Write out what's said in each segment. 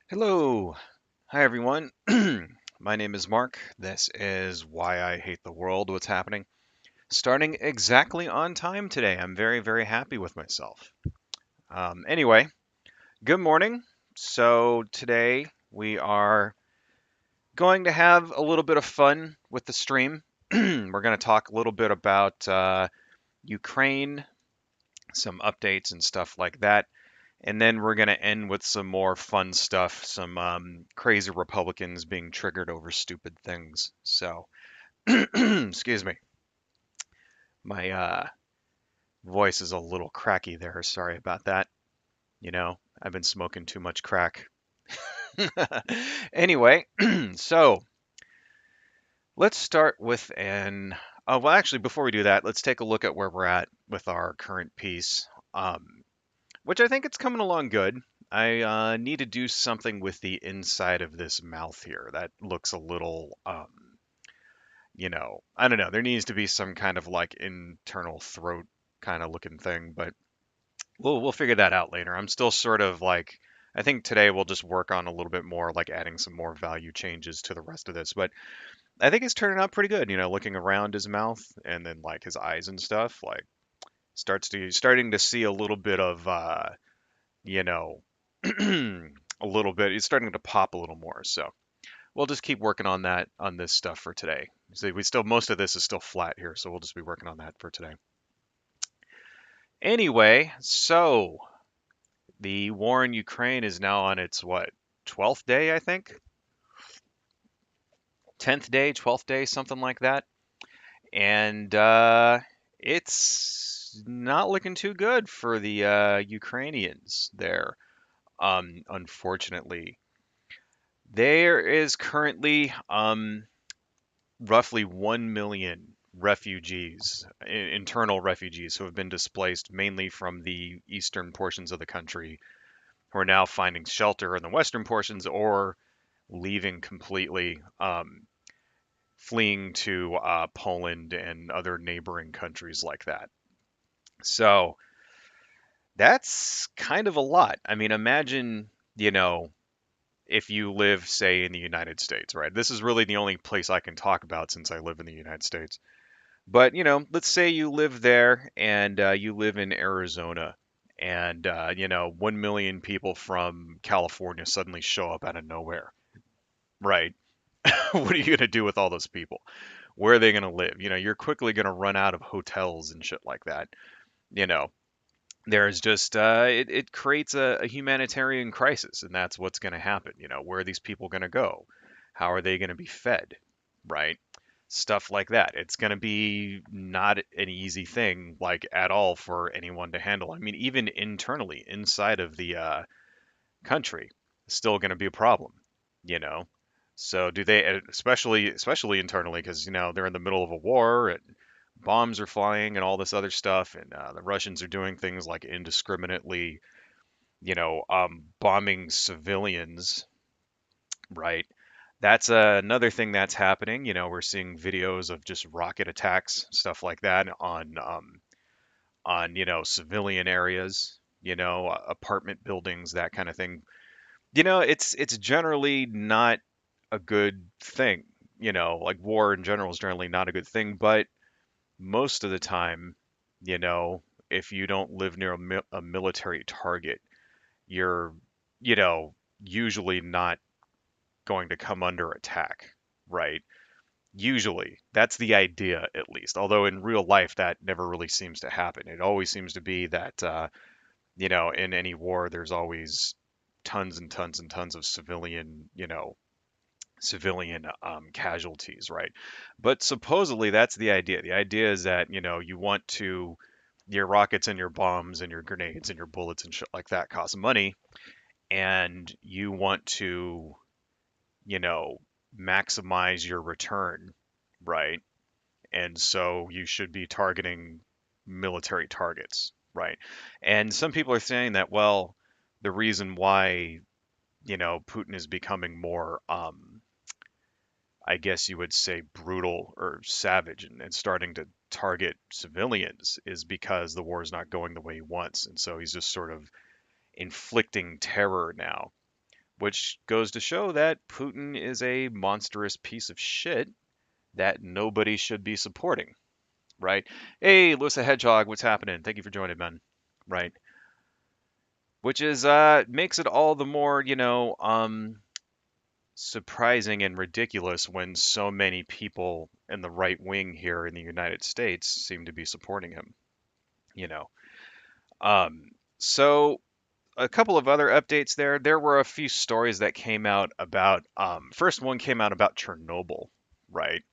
Hello. Hi, everyone. My name is Mark. This is Why I Hate the World. What's happening? Starting exactly on time today. I'm very, very happy with myself. Anyway, good morning. So, today we are going to have a little bit of fun with the stream. We're going to talk a little bit about Ukraine, some updates and stuff like that. And then we're going to end with some more fun stuff, some crazy Republicans being triggered over stupid things. So, excuse me, my voice is a little cracky there. Sorry about that. I've been smoking too much crack. Anyway, so let's start with well, actually, before we do that, let's take a look at where we're at with our current piece. Which I think it's coming along good. I need to do something with the inside of this mouth here. That looks a little, I don't know. There needs to be some kind of like internal throat kind of looking thing, but we'll figure that out later. I'm still sort of like, I think today we'll just work on a little bit more, like adding some more value changes to the rest of this. But I think it's turning out pretty good. Looking around his mouth and then like his eyes and stuff, like starting to see a little bit of you know, a little bit. It's starting to pop a little more. So we'll just keep working on that on this stuff for today. See, we still most of this is still flat here, so we'll just be working on that for today. Anyway, so the war in Ukraine is now on its what 12th day, I think, 10th day, 12th day, something like that, and it's not looking too good for the Ukrainians there. Unfortunately, there is currently roughly 1 million refugees, internal refugees, who have been displaced mainly from the eastern portions of the country, who are now finding shelter in the western portions or leaving completely, fleeing to Poland and other neighboring countries like that. So that's kind of a lot. I mean, imagine, you know, if you live, say, in the United States, right? This is really the only place I can talk about since I live in the United States. But, let's say you live there and you live in Arizona and, 1 million people from California suddenly show up out of nowhere, right? What are you going to do with all those people? Where are they going to live? You're quickly going to run out of hotels and shit like that. You know, there's just, it creates a humanitarian crisis, and that's what's going to happen. Where are these people going to go? How are they going to be fed, right? Stuff like that. It's going to be not an easy thing, like at all, for anyone to handle. I mean, even internally, inside of the country, it's still going to be a problem, you know. So do they, especially internally, because they're in the middle of a war and bombs are flying and all this other stuff, and the Russians are doing things like indiscriminately, bombing civilians, right? That's another thing that's happening. We're seeing videos of just rocket attacks, stuff like that on civilian areas, apartment buildings, that kind of thing. It's generally not a good thing. Like war in general is generally not a good thing, but most of the time, you know, if you don't live near a military target, you're, you know, usually not going to come under attack, right? Usually, that's the idea at least. Although in real life, that never really seems to happen. It always seems to be that, in any war, there's always tons and tons and tons of civilian casualties, right? But supposedly that's the idea. The idea is that, you want to, your rockets and your bombs and your grenades and your bullets and shit like that cost money, and you want to, you know, maximize your return, right? And so you should be targeting military targets, right? And some people are saying that, well, the reason why, Putin is becoming more, I guess you would say, brutal or savage and starting to target civilians is because the war is not going the way he wants. And so he's just sort of inflicting terror now, which goes to show that Putin is a monstrous piece of shit that nobody should be supporting, right? Hey, Lewis Hedgehog, what's happening? Thank you for joining, man. Right, which is makes it all the more, surprising and ridiculous when so many people in the right wing here in the United States seem to be supporting him, you know. So a couple of other updates there. There were a few stories that came out about first one came out about Chernobyl, right?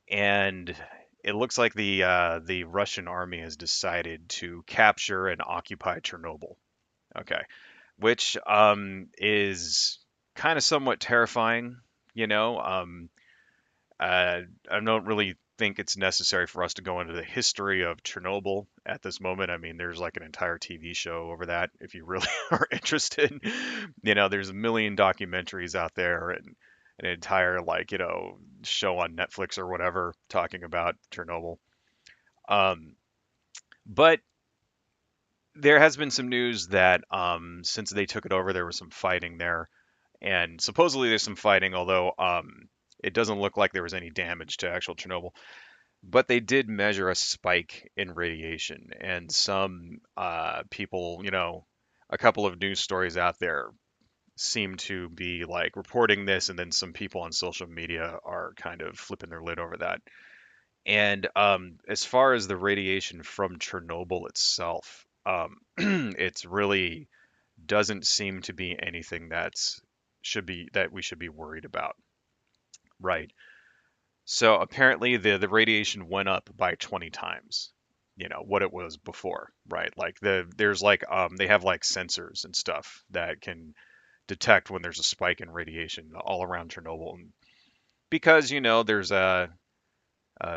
And it looks like the Russian army has decided to capture and occupy Chernobyl. Okay, which is kind of somewhat terrifying. You know, I don't really think it's necessary for us to go into the history of Chernobyl at this moment. I mean, there's like an entire TV show over that if you really are interested. There's a million documentaries out there and an entire show on Netflix or whatever talking about Chernobyl. Um, but there has been some news that since they took it over, there was some fighting there, and supposedly there's some fighting, although it doesn't look like there was any damage to actual Chernobyl. But they did measure a spike in radiation, and some people, a couple of news stories out there seem to be like reporting this, and then some people on social media are kind of flipping their lid over that. And as far as the radiation from Chernobyl itself, it's really doesn't seem to be anything that we should be worried about, right? So apparently the radiation went up by 20 times, what it was before, right? Like there's like they have like sensors and stuff that can detect when there's a spike in radiation all around Chernobyl. And because there's a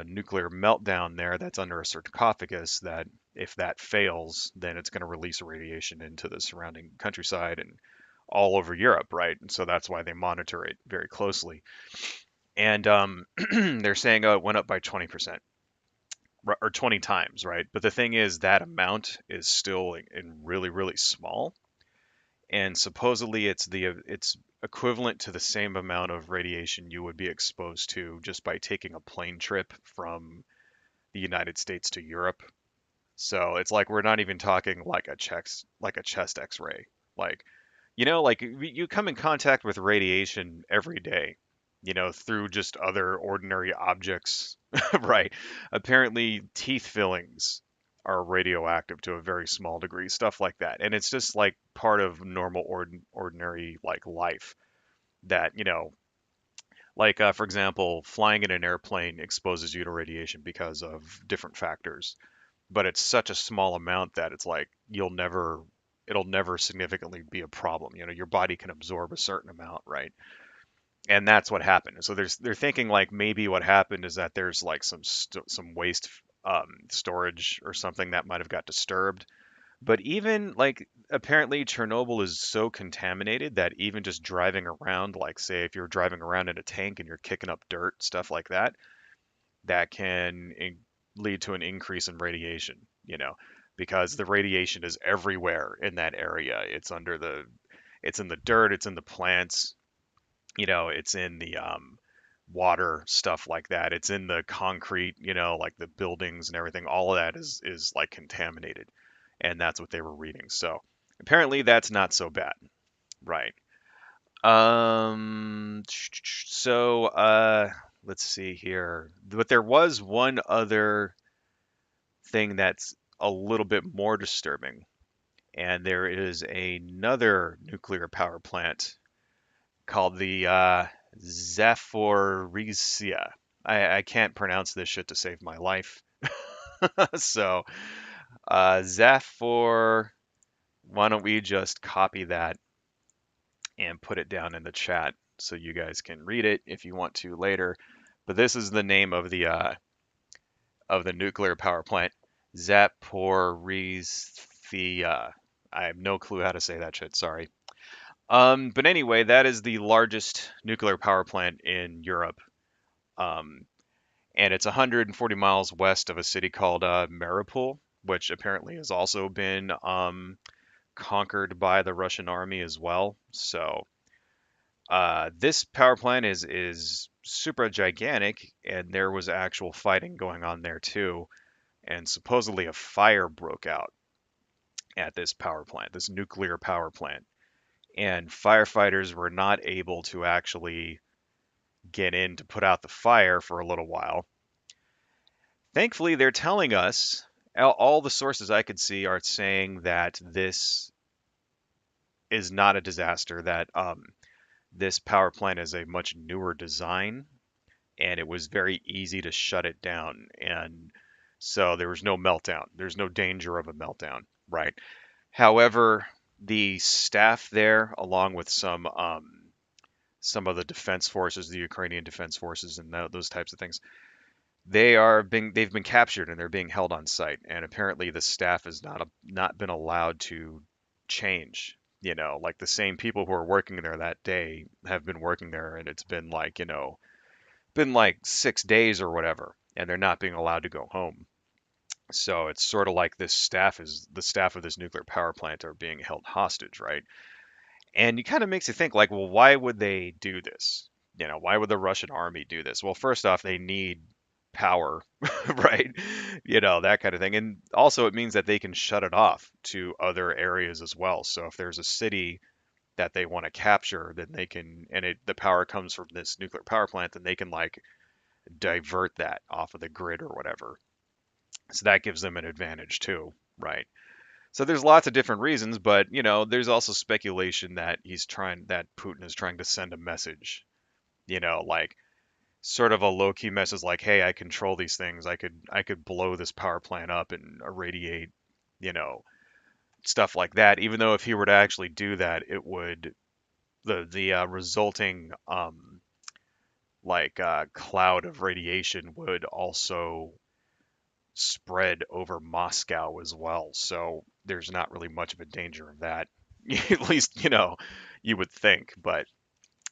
nuclear meltdown there that's under a sarcophagus that if that fails, then it's going to release radiation into the surrounding countryside and all over Europe, right? And so that's why they monitor it very closely. And they're saying, oh, it went up by 20% or 20 times, right? But the thing is, that amount is still in really, really small. And supposedly it's equivalent to the same amount of radiation you would be exposed to just by taking a plane trip from the United States to Europe. So it's like we're not even talking like a chest X-ray. Like, like you come in contact with radiation every day, through just other ordinary objects, right? Apparently, teeth fillings are radioactive to a very small degree, stuff like that. And it's just like part of normal ordinary like life that, like for example, flying in an airplane exposes you to radiation because of different factors, but it's such a small amount that it's like it'll never significantly be a problem. Your body can absorb a certain amount, right? And that's what happened. So they're thinking like maybe what happened is that there's like some waste storage or something that might have got disturbed. But even like apparently Chernobyl is so contaminated that even just driving around, like say if you're driving around in a tank and you're kicking up dirt, stuff like that, that can lead to an increase in radiation, because the radiation is everywhere in that area. It's in the dirt, it's in the plants, it's in the water, stuff like that. It's in the concrete, like the buildings and everything. All of that is like contaminated, and that's what they were reading. So apparently that's not so bad, right? So let's see here. But there was one other thing that's a little bit more disturbing, and there is another nuclear power plant called the Zaporizhzhia. I can't pronounce this shit to save my life. So, Zafor, why don't we just copy that and put it down in the chat so you guys can read it if you want to later. But this is the name of the nuclear power plant, Zaporizhzhia. I have no clue how to say that shit. Sorry. But anyway, that is the largest nuclear power plant in Europe. Um, and it's 140 miles west of a city called Mariupol, which apparently has also been conquered by the Russian army as well. So This power plant is super gigantic, and there was actual fighting going on there too. And supposedly a fire broke out at this power plant, this nuclear power plant, and firefighters were not able to actually get in to put out the fire for a little while. Thankfully, they're telling us, all the sources I could see are saying that this is not a disaster, that this power plant is a much newer design, and it was very easy to shut it down. And so there was no meltdown. There's no danger of a meltdown, right? However, the staff there, along with some of the defense forces, the Ukrainian defense forces, and those types of things, they've been captured and they're being held on site. And apparently, the staff has not been allowed to change. Like the same people who are working there that day have been working there, and it's been like been like 6 days or whatever, and they're not being allowed to go home. So it's sort of like the staff of this nuclear power plant are being held hostage, right? And it kind of makes you think like, well, why would they do this? Why would the Russian army do this? Well, first off, they need power, right? That kind of thing. And also it means that they can shut it off to other areas as well. So if there's a city that they want to capture, then they can, and the power comes from this nuclear power plant, then they can like divert that off of the grid or whatever. So that gives them an advantage too, right? So there's lots of different reasons, but there's also speculation that Putin is trying to send a message, like sort of a low-key message like, hey, I control these things. I could blow this power plant up and irradiate, you know, stuff like that. Even though if he were to actually do that, it would the resulting cloud of radiation would also spread over Moscow as well. So there's not really much of a danger of that. At least, you would think, but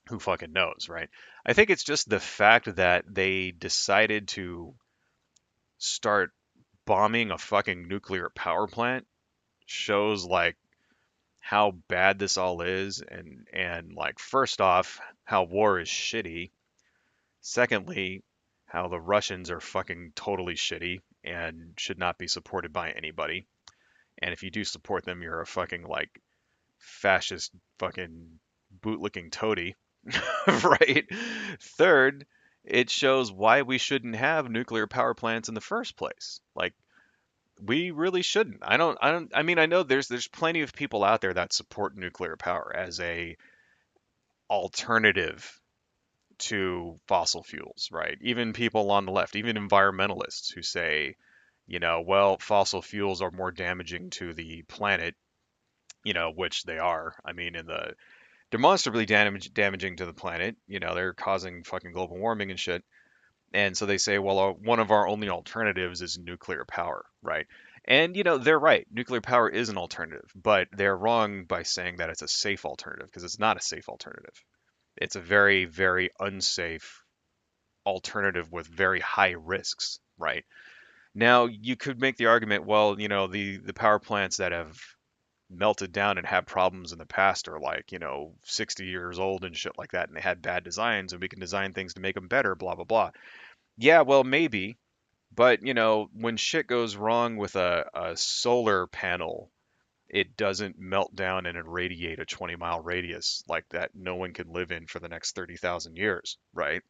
who fucking knows, right? I think it's just the fact that they decided to start bombing a fucking nuclear power plant shows like how bad this all is, and like first off, how war is shitty. Secondly, how the Russians are fucking totally shitty and should not be supported by anybody. And if you do support them, you're a fucking like fascist fucking bootlicking toady, right? Third, it shows why we shouldn't have nuclear power plants in the first place. Like we really shouldn't. I mean I know there's plenty of people out there that support nuclear power as a alternative to fossil fuels, right? Even people on the left, even environmentalists who say, well, fossil fuels are more damaging to the planet, which they are. I mean, in the demonstrably damaging to the planet. They're causing fucking global warming and shit. And so they say, well, one of our only alternatives is nuclear power, right? And they're right. Nuclear power is an alternative, but they're wrong by saying that it's a safe alternative because it's not a safe alternative. It's a very, very unsafe alternative with very high risks, right? Now, you could make the argument, well, the power plants that have melted down and had problems in the past are like, 60 years old and shit like that, and they had bad designs, and we can design things to make them better, blah, blah, blah. Yeah, well, maybe, but, when shit goes wrong with a solar panel, it doesn't melt down and irradiate a 20-mile radius like that no one can live in for the next 30,000 years, right?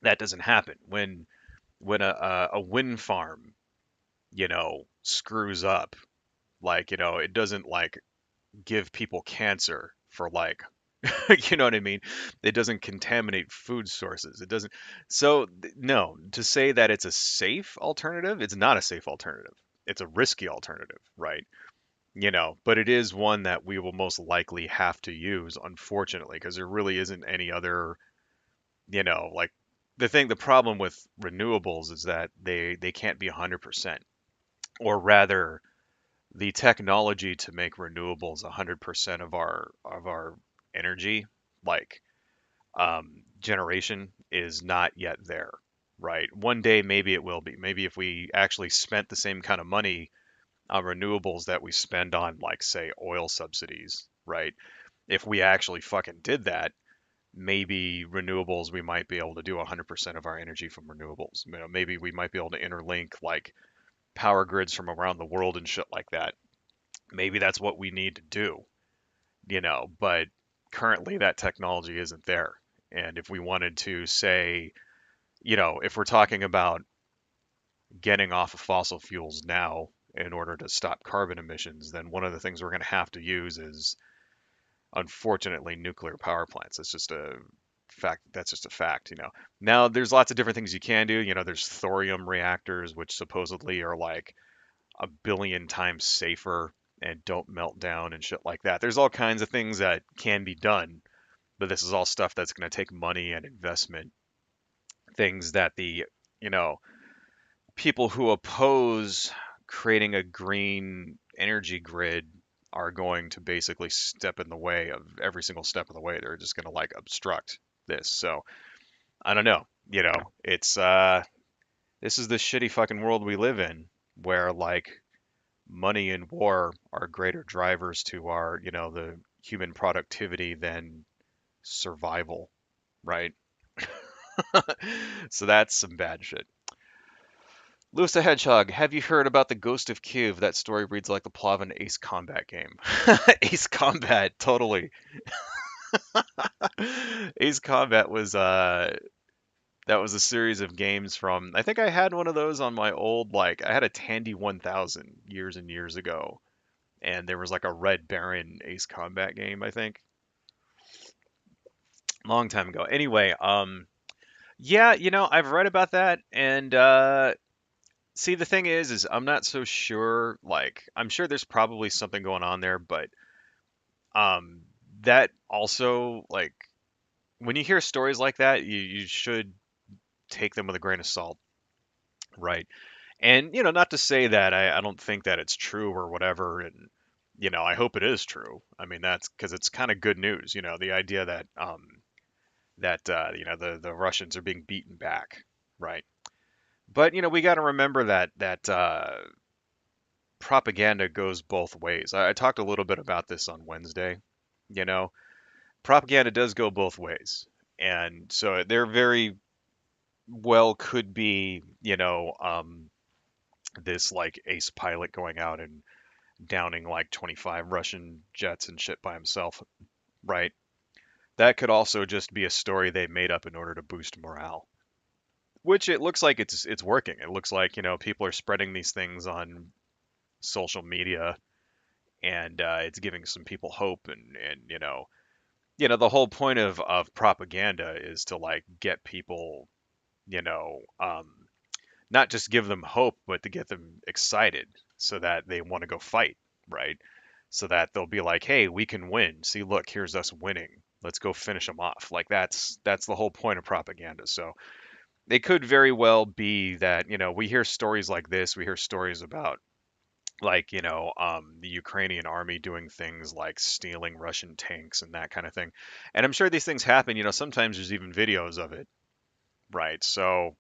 That doesn't happen. When a wind farm, screws up, like, it doesn't like give people cancer for like you know what I mean? It doesn't contaminate food sources. It doesn't. So no, to say that it's a safe alternative, it's not a safe alternative. It's a risky alternative, right? But it is one that we will most likely have to use, unfortunately, because there really isn't any other, like the problem with renewables is that they can't be 100%, or rather the technology to make renewables 100% of our energy, like generation, is not yet there, right? One day maybe it will be. Maybe if we actually spent the same kind of money on renewables that we spend on, like, say, oil subsidies, right? if we actually fucking did that, maybe renewables, we might be able to do 100% of our energy from renewables. You know, maybe we might be able to interlink like power grids from around the world and shit like that. Maybe that's what we need to do, but currently that technology isn't there. And if we wanted to say, if we're talking about getting off of fossil fuels now in order to stop carbon emissions, then one of the things we're going to have to use is, unfortunately, nuclear power plants. It's just a fact. That's just a fact. Now there's lots of different things you can do. There's thorium reactors, which supposedly are like 1 billion times safer and don't melt down and shit like that. There's all kinds of things that can be done, but this is all stuff that's going to take money and investment. Things that the, you know, people who oppose creating a green energy grid are going to basically step in the way of every single step of the way. They're just going to like obstruct this. So I don't know. It's this is the shitty fucking world we live in, where like money and war are greater drivers to our, the human productivity than survival, right? So that's some bad shit. Lewis the Hedgehog, have you heard about the Ghost of Kiev? That story reads like the plot of an Ace Combat game. Ace Combat, totally. Ace Combat was that was a series of games from, I think I had one of those on my old, like I had a Tandy 1000 years and years ago, and there was like a Red Baron Ace Combat game, I think, long time ago. Anyway, yeah, I've read about that, and see, the thing is I'm not so sure. Like, I'm sure there's probably something going on there, but um, that also, like, when you hear stories like that, you should take them with a grain of salt, right? And not to say that I don't think that it's true or whatever, and I hope it is true. I mean, that's because it's kind of good news, the idea that the Russians are being beaten back, right? But we got to remember that propaganda goes both ways. I talked a little bit about this on Wednesday. You know, Propaganda does go both ways, and so there very well could be, this like ace pilot going out and downing like 25 Russian jets and shit by himself, right? That could also just be a story they made up in order to boost morale, which it looks like it's working. It looks like, people are spreading these things on social media, and it's giving some people hope, and the whole point of propaganda is to like get people, you know um, not just give them hope, but to get them excited so that they want to go fight, right? So that they'll be like, hey, we can win. See, look, here's us winning. Let's go finish them off. Like that's the whole point of propaganda. So it could very well be that, we hear stories like this. We hear stories about like, the Ukrainian army doing things like stealing Russian tanks and that kind of thing. And I'm sure these things happen. Sometimes there's even videos of it, right? So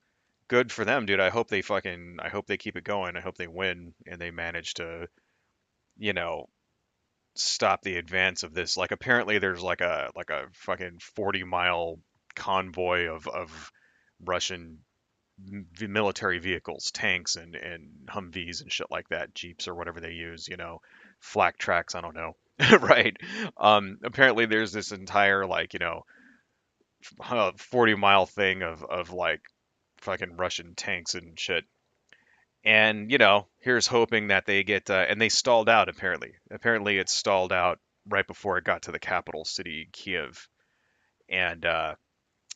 good for them, dude. I hope they keep it going. I hope they win and they manage to, you know, stop the advance of this. Like apparently there's like a fucking 40-mile convoy of Russian military vehicles, tanks and Humvees and shit like that, Jeeps or whatever they use, flak tracks, I don't know. Right. Apparently there's this entire like, 40-mile thing of like fucking Russian tanks and shit. And, here's hoping that they get, and they stalled out apparently. Apparently it stalled out right before it got to the capital city, Kiev. And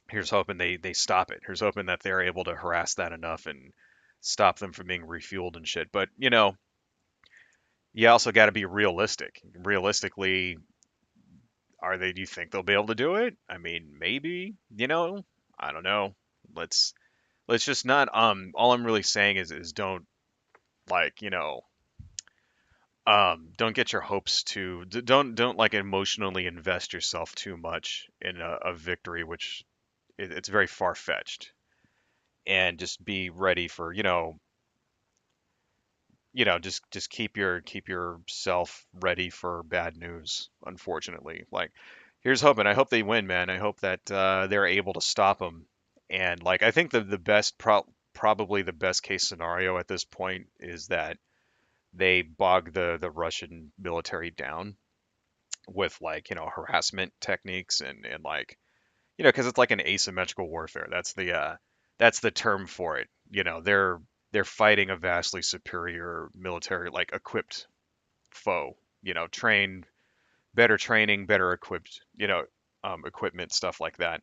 here's hoping they stop it. Here's hoping that they're able to harass that enough and stop them from being refueled and shit. But, you also got to be realistic. Realistically, do you think they'll be able to do it? I mean, maybe, I don't know. Let's let's just not, all I'm really saying is don't like, don't get your hopes too. Don't like emotionally invest yourself too much in a victory, which it's very far fetched. And just be ready for just keep yourself ready for bad news, unfortunately. Like, here's hoping. I hope they win, man. I hope that they're able to stop them. And like, I think the probably the best case scenario at this point is that they bog the Russian military down with like, harassment techniques and like, because it's like an asymmetrical warfare. That's the term for it. They're fighting a vastly superior military, like equipped foe. Trained, better training, better equipped. Equipment, stuff like that.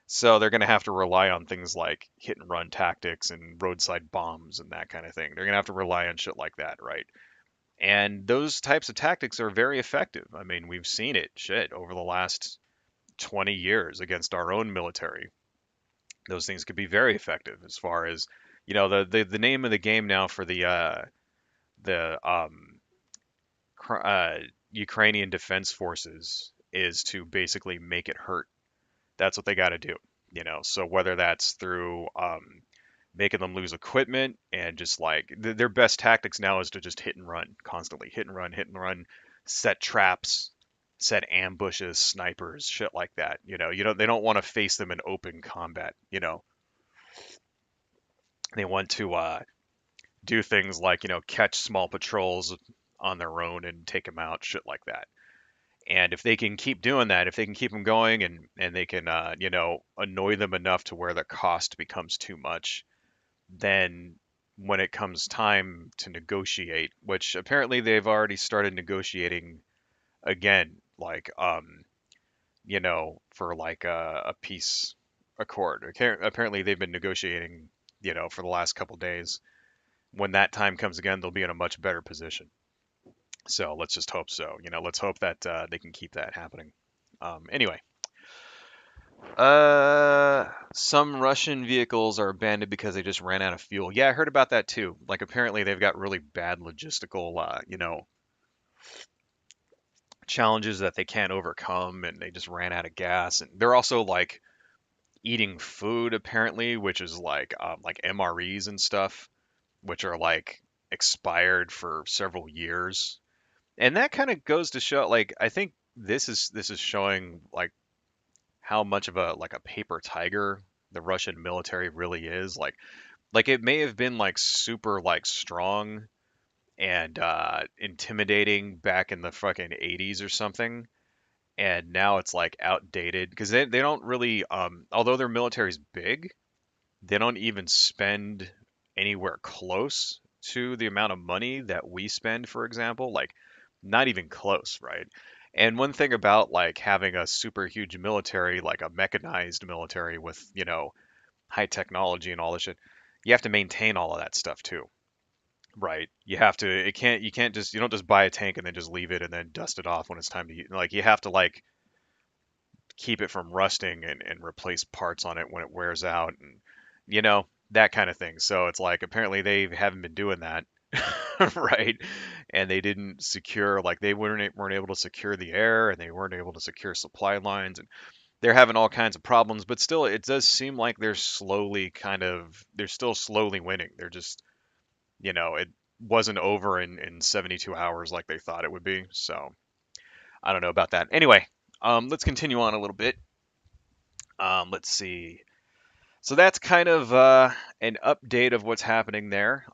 So they're going to have to rely on things like hit and run tactics and roadside bombs and that kind of thing. They're going to have to rely on shit like that, right? And those types of tactics are very effective. I mean, we've seen it, shit, over the last 20 years against our own military. Those things could be very effective as far as, the name of the game now for the Ukrainian defense forces is to basically make it hurt. That's what they got to do. So whether that's through making them lose equipment and just like their best tactics now is to just hit and run constantly, hit and run, set traps, set ambushes, snipers, shit like that. They don't want to face them in open combat. They want to do things like catch small patrols on their own and take them out, shit like that. And if they can keep doing that, if they can keep them going and they can annoy them enough to where the cost becomes too much, then when it comes time to negotiate, which apparently they've already started negotiating again, like for like a peace accord. Apparently they've been negotiating, for the last couple days. When that time comes again, they'll be in a much better position. So let's just hope so. Let's hope that they can keep that happening. Anyway, some Russian vehicles are abandoned because they just ran out of fuel. Yeah, I heard about that too. Like apparently they've got really bad logistical, challenges that they can't overcome, and they just ran out of gas. And they're also like eating food apparently, which is like MREs and stuff, which are like expired for several years. And that kind of goes to show, like, I think this is showing like how much of a paper tiger the Russian military really is. Like it may have been like super like strong and intimidating back in the fucking 80s or something, and now it's like outdated because they don't really although their military's big, they don't even spend anywhere close to the amount of money that we spend, for example. Like, not even close, right? And one thing about like having a super huge military, like a mechanized military with, high technology and all this shit, you have to maintain all of that stuff too, right? You don't just buy a tank and then just leave it and then dust it off when it's time to like, you have to like keep it from rusting and replace parts on it when it wears out and that kind of thing. So it's like apparently they haven't been doing that, right? And they didn't secure, like they weren't able to secure the air, and they weren't able to secure supply lines, and they're having all kinds of problems. But still, it does seem like they're still slowly winning. They're just, it wasn't over in 72 hours like they thought it would be. So I don't know about that. Anyway, let's continue on a little bit. Let's see. So that's kind of an update of what's happening there.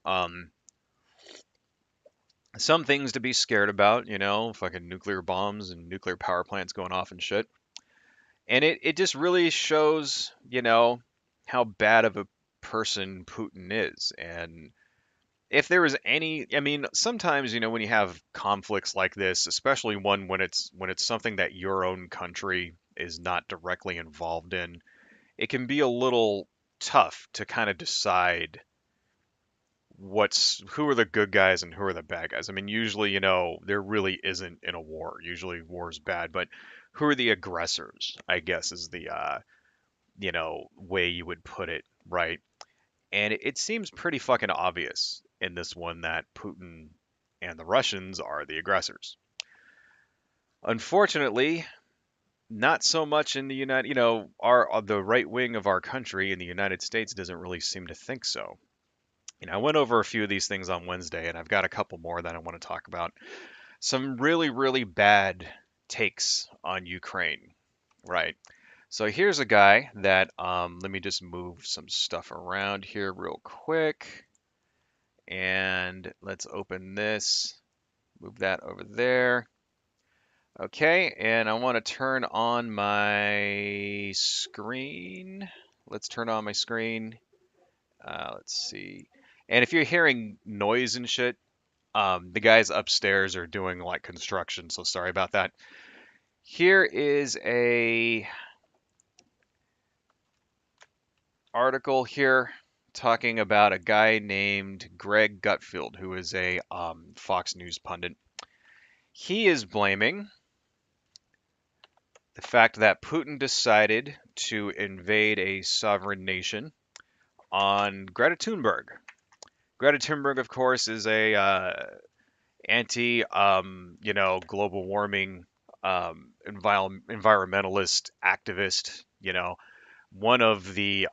Some things to be scared about, fucking nuclear bombs and nuclear power plants going off and shit. And it just really shows, how bad of a person Putin is. And if there was any, I mean, sometimes, when you have conflicts like this, especially one when it's something that your own country is not directly involved in, it can be a little tough to kind of decide who are the good guys and who are the bad guys. I mean, usually, there really isn't in a war. Usually war's bad, but who are the aggressors, I guess is the way you would put it, right? And it seems pretty fucking obvious in this one that Putin and the Russians are the aggressors. Unfortunately, not so much in the United, our the right wing of our country in the United States doesn't really seem to think so. I went over a few of these things on Wednesday, and I've got a couple more that I want to talk about. Some really, really bad takes on Ukraine, right? So here's a guy that, let me just move some stuff around here real quick. And let's open this, move that over there. Okay, and I want to turn on my screen. Let's turn on my screen. Let's see. And if you're hearing noise and shit, the guys upstairs are doing like construction, so sorry about that. Here is a article here talking about a guy named Greg Gutfeld, who is a Fox News pundit. He is blaming the fact that Putin decided to invade a sovereign nation on Greta Thunberg. Greta Thunberg, of course, is a anti, global warming environmentalist activist. One of the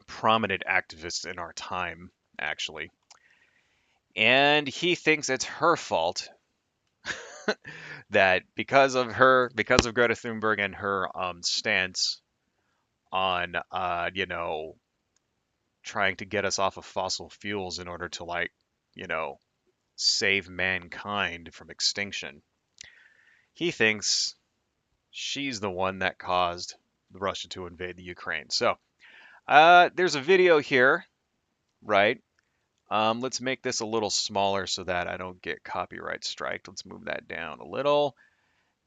prominent activists in our time, actually. And he thinks it's her fault that because of Greta Thunberg and her stance on, trying to get us off of fossil fuels in order to, like, save mankind from extinction. He thinks she's the one that caused Russia to invade the Ukraine. So, there's a video here, right? Let's make this a little smaller so that I don't get copyright striked. Let's move that down a little.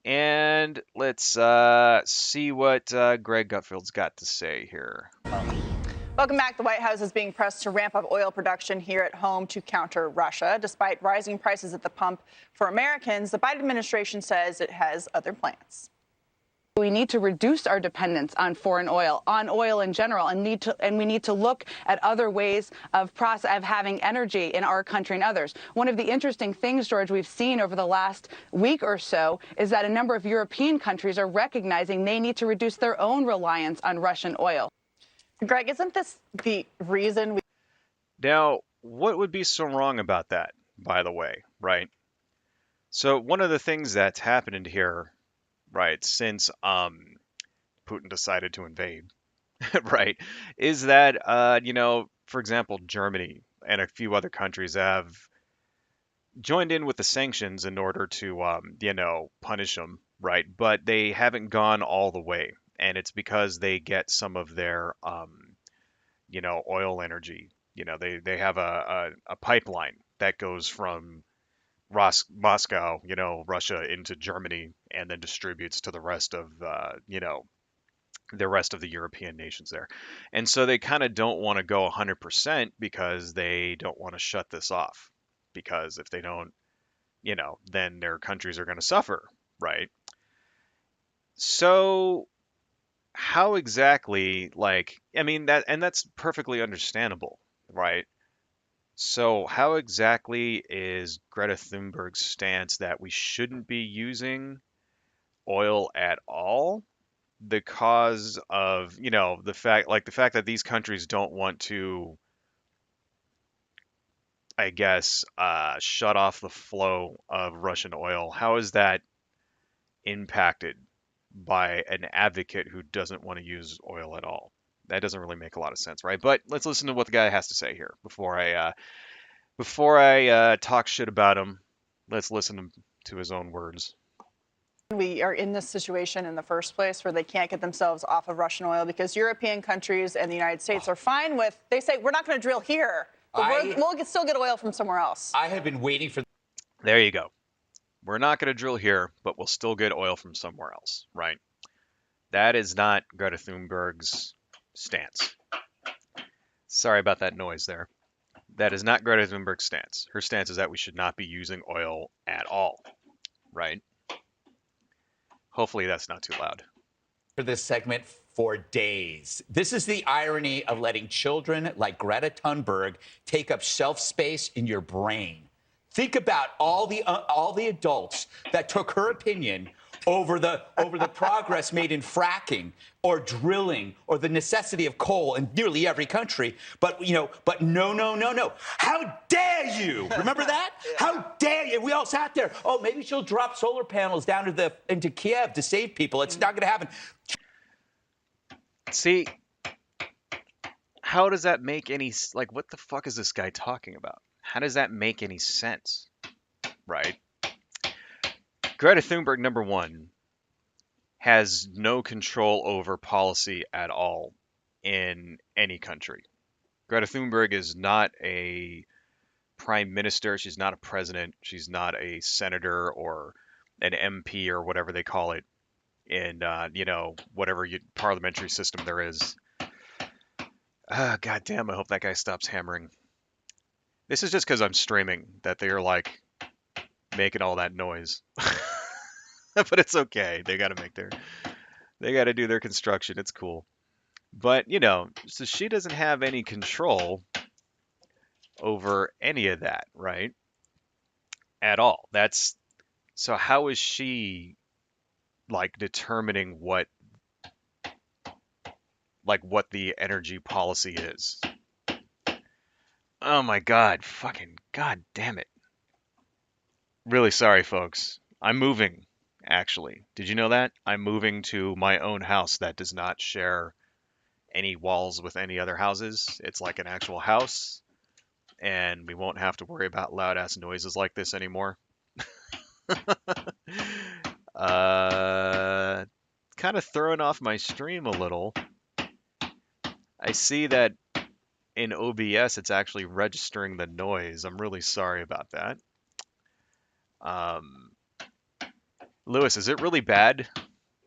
And let's see what Greg Gutfeld's got to say here. Welcome back. The White House is being pressed to ramp up oil production here at home to counter Russia. Despite rising prices at the pump for Americans, the Biden administration says it has other plans. We need to reduce our dependence on foreign oil, on oil in general, and we need to look at other ways of having energy in our country and others. One of the interesting things, George, we've seen over the last week or so is that a number of European countries are recognizing they need to reduce their own reliance on Russian oil. Greg, isn't this the reason Now, what would be so wrong about that, by the way, right? So one of the things that's happened here, right, since Putin decided to invade, right, is that for example, Germany and a few other countries have joined in with the sanctions in order to punish them, right? But they haven't gone all the way, and it's because they get some of their oil energy. They have a pipeline that goes from Moscow, Russia, into Germany, and then distributes to the rest of the rest of the European nations there. And so they kind of don't want to go 100% because they don't want to shut this off. Because if they don't, then their countries are going to suffer, right? So how exactly, that's perfectly understandable, right? So how exactly is Greta Thunberg's stance that we shouldn't be using oil at all the cause of, the fact that these countries don't want to, I guess, shut off the flow of Russian oil? How is that impacted by an advocate who doesn't want to use oil at all? That doesn't really make a lot of sense, right? But let's listen to what the guy has to say here before I talk shit about him. Let's listen to his own words. we are in this situation in the first place where they can't get themselves off of Russian oil because European countries and the United States are fine with, they say, we're not going to drill here, but we'll still get oil from somewhere else. I have been waiting for. There you go. We're not going to drill here, but we'll still get oil from somewhere else, right? That is not Greta Thunberg's stance. Sorry about that noise there. That is not Greta Thunberg's stance. Her stance is that we should not be using oil at all, right? Hopefully that's not too loud. For this segment for days. This is the irony of letting children like Greta Thunberg take up shelf space in your brain. Think about all the adults that took her opinion over the progress made in fracking or drilling or the necessity of coal in nearly every country. But no. How dare you? Remember that? How dare you? We all sat there. Oh, maybe she'll drop solar panels down into Kiev to save people. It's not going to happen. See, how does that make any like? What the fuck is this guy talking about? How does that make any sense? Right? Greta Thunberg, number one, has no control over policy at all in any country. Greta Thunberg is not a prime minister. She's not a president. She's not a senator or an MP or whatever they call it in, whatever parliamentary system there is. God damn, I hope that guy stops hammering. This is just because I'm streaming that they're like making all that noise. But it's okay. They got to do their construction. It's cool. But, so she doesn't have any control over any of that, right? At all. So how is she like determining what the energy policy is? Oh my God, fucking God damn it. Really sorry, folks. I'm moving, actually. Did you know that? I'm moving to my own house that does not share any walls with any other houses. It's like an actual house, and we won't have to worry about loud ass noises like this anymore. Kind of throwing off my stream a little. I see that in OBS it's actually registering the noise. I'm really sorry about that. Lewis, is it really bad,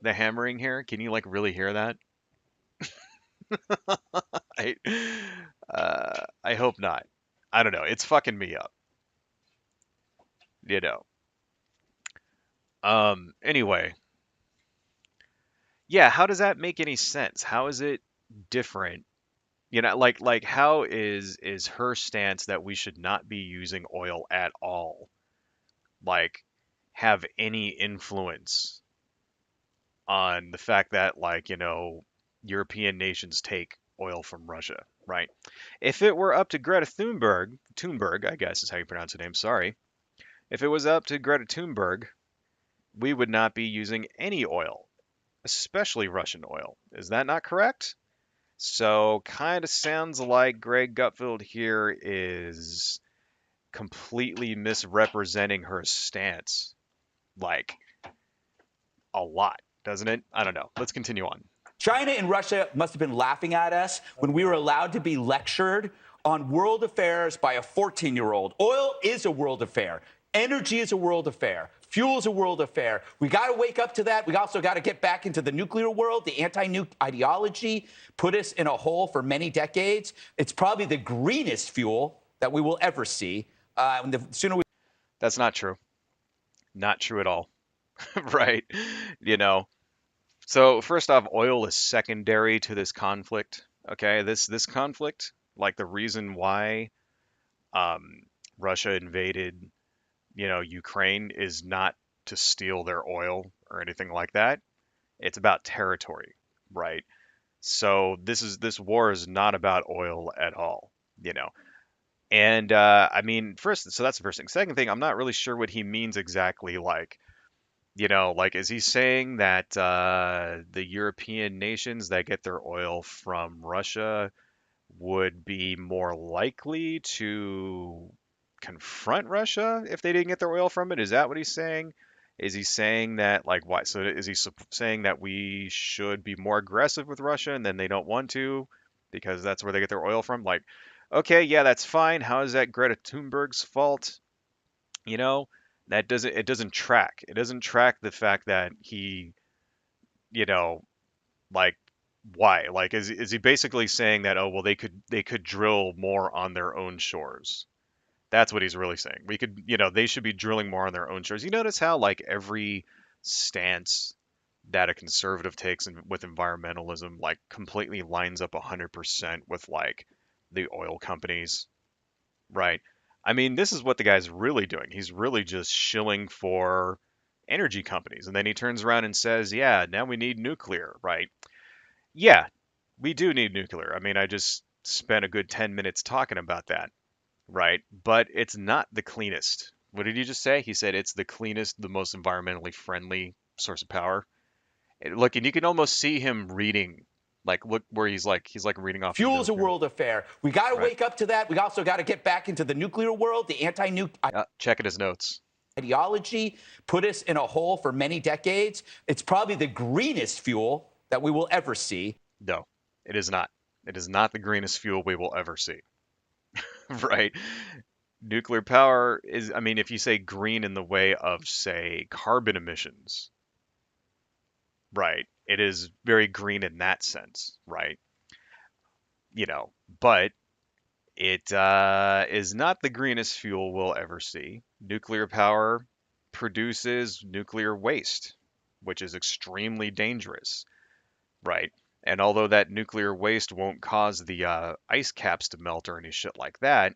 the hammering here? Can you like really hear that? I hope not. I don't know. It's fucking me up. Anyway. Yeah, how does that make any sense? How is it different? Like how is her stance that we should not be using oil at all, like, have any influence on the fact that, like, European nations take oil from Russia, right? If it were up to Greta Thunberg, I guess is how you pronounce her name, sorry. If it was up to Greta Thunberg, we would not be using any oil, especially Russian oil. Is that not correct? So, kind of sounds like Greg Gutfeld here is completely misrepresenting her stance. Like, a lot, doesn't it? I don't know. Let's continue on. China and Russia must have been laughing at us when we were allowed to be lectured on world affairs by a 14-year-old. Oil is a world affair. Energy is a world affair. Fuel is a world affair. We got to wake up to that. We also got to get back into the nuclear world. The anti-nuke ideology put us in a hole for many decades. It's probably the greenest fuel that we will ever see. That's not true. Not true at all. Right? So first off, oil is secondary to this conflict. Okay, this conflict, like the reason why Russia invaded, Ukraine, is not to steal their oil or anything like that. It's about territory, right? So this war is not about oil at all, And I mean, first, so that's the first thing. Second thing, I'm not really sure what he means exactly. Like, is he saying that the European nations that get their oil from Russia would be more likely to confront Russia if they didn't get their oil from it? Is that what he's saying? Is he saying that, like, why? So is he saying that we should be more aggressive with Russia and then they don't want to because that's where they get their oil from? Like, okay, yeah, that's fine. How is that Greta Thunberg's fault? That doesn't track. It doesn't track the fact that he, like, why? Like, is he basically saying that, oh well, they could drill more on their own shores? That's what he's really saying. They should be drilling more on their own shores. You notice how, like, every stance that a conservative takes with environmentalism, like, completely lines up 100% with, like, the oil companies, right? I mean, this is what the guy's really doing. He's really just shilling for energy companies. And then he turns around and says, yeah, now we need nuclear, right? Yeah, we do need nuclear. I mean, I just spent a good 10 minutes talking about that, right? But it's not the cleanest. What did you just say? He said it's the cleanest, the most environmentally friendly source of power. Look, and you can almost see him reading, like, look where he's like reading off a Fuel's a note here. world affair. We got to Right. wake up to that. We also got to get back into the nuclear world. The anti-nuke Checking his notes. ideology put us in a hole for many decades. It's probably the greenest fuel that we will ever see. No, it is not. It is not the greenest fuel we will ever see. Right? Nuclear power is, I mean, if you say green in the way of, say, carbon emissions, right, it is very green in that sense, right? But it is not the greenest fuel we'll ever see. Nuclear power produces nuclear waste, which is extremely dangerous, right? And although that nuclear waste won't cause the ice caps to melt or any shit like that,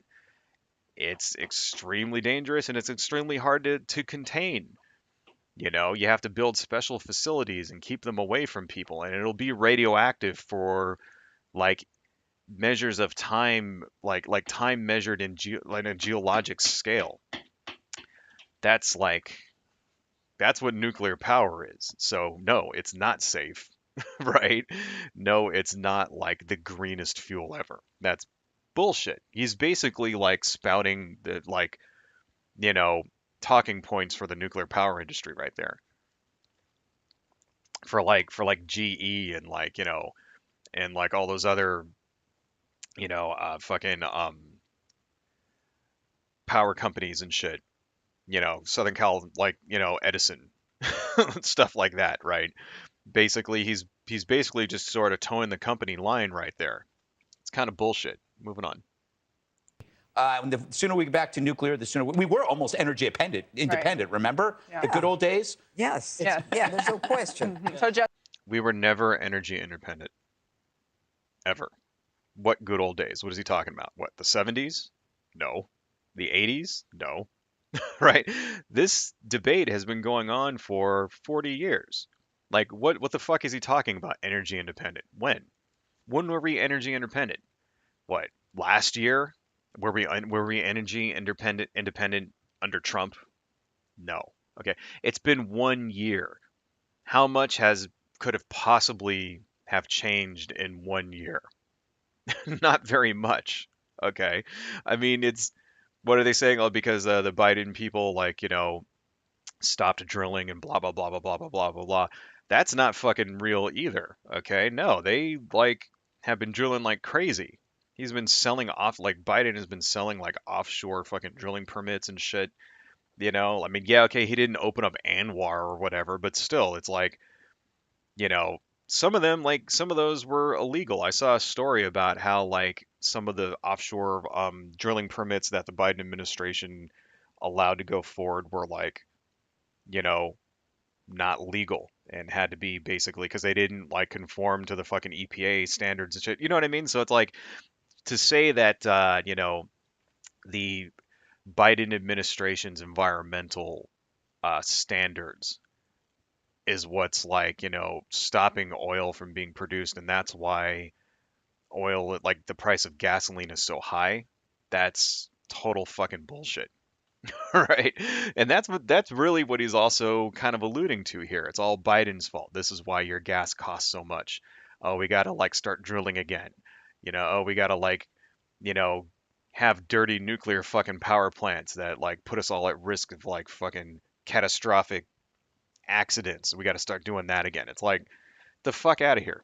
it's extremely dangerous and it's extremely hard to contain. You have to build special facilities and keep them away from people, and it'll be radioactive for like measures of time, like time measured in like a geologic scale. That's what nuclear power is. So no, it's not safe, right? No, it's not like the greenest fuel ever. That's bullshit. He's basically like spouting the you know, talking points for the nuclear power industry right there. For like GE and and like all those other, fucking power companies and shit. Southern Cal, Edison, stuff like that, right? Basically, he's basically just sort of towing the company line right there. It's kind of bullshit. Moving on. The sooner we get back to nuclear, the sooner we were almost energy independent. Remember the good old days? Yes. Yeah. Yeah, there's no question. So, Jeff, We were never energy independent. Ever. What good old days? What is he talking about? What, the 70s? No. The 80s? No. Right? This debate has been going on for 40 years. Like, what the fuck is he talking about? Energy independent. When? When were we energy independent? What? Last year? Were we energy independent under Trump? No. Okay. It's been 1 year. How much could have possibly have changed in 1 year? Not very much. Okay. I mean, what are they saying? Oh, because the Biden people stopped drilling and blah blah blah blah blah blah blah blah blah. That's not fucking real either. Okay. No, they have been drilling like crazy. He's been selling off, Biden has been selling like offshore fucking drilling permits and shit. I mean, yeah, okay, he didn't open up Anwar or whatever, but still, it's like, you know, some of them, some of those were illegal. I saw a story about how some of the offshore drilling permits that the Biden administration allowed to go forward were you know, not legal and had to be basically because they didn't conform to the fucking EPA standards and shit. You know what I mean? So it's like to say that the Biden administration's environmental standards is what's stopping oil from being produced, and that's why oil, the price of gasoline is so high. That's total fucking bullshit. Right? And that's really what he's also kind of alluding to here. It's all Biden's fault. This is why your gas costs so much. Oh, we got to start drilling again. Oh, we got to have dirty nuclear fucking power plants that put us all at risk of fucking catastrophic accidents. We got to start doing that again. It's the fuck out of here.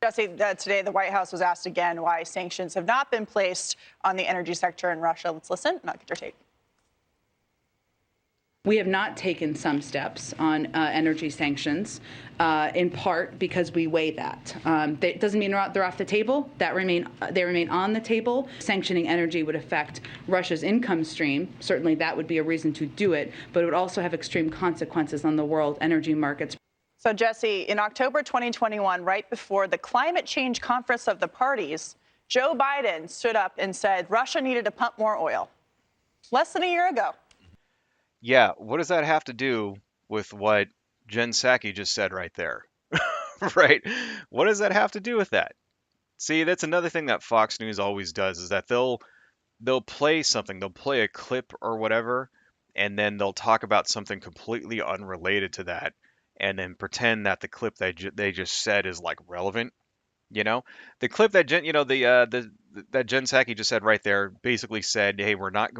Jesse, today the White House was asked again why sanctions have not been placed on the energy sector in Russia. Let's listen and I'll get your take. We have not taken some steps on energy sanctions, in part because we weigh that. That doesn't mean they're off the table. They remain on the table. Sanctioning energy would affect Russia's income stream. Certainly that would be a reason to do it, but it would also have extreme consequences on the world energy markets. So, Jesse, in October 2021, right before the climate change conference of the parties, Joe Biden stood up and said Russia needed to pump more oil. Less than a year ago. Yeah, what does that have to do with what Jen Psaki just said right there? Right? What does that have to do with that? See, that's another thing that Fox News always does is that they'll play something, they'll play a clip or whatever, and then they'll talk about something completely unrelated to that, and then pretend that the clip they just said is like relevant. You know, the clip that Jen, the that Jen Psaki just said right there basically said, "Hey, we're not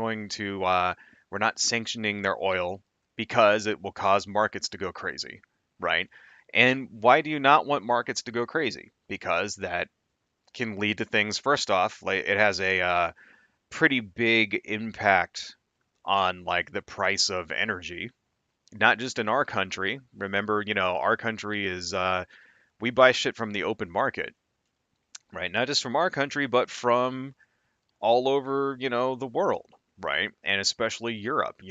sanctioning their oil because it will cause markets to go crazy, right?" And why do you not want markets to go crazy? Because that can lead to things. First off, like it has a pretty big impact on like the price of energy, not just in our country. Remember, our country is we buy shit from the open market, right? Not just from our country, but from all over, the world, right? And especially Europe.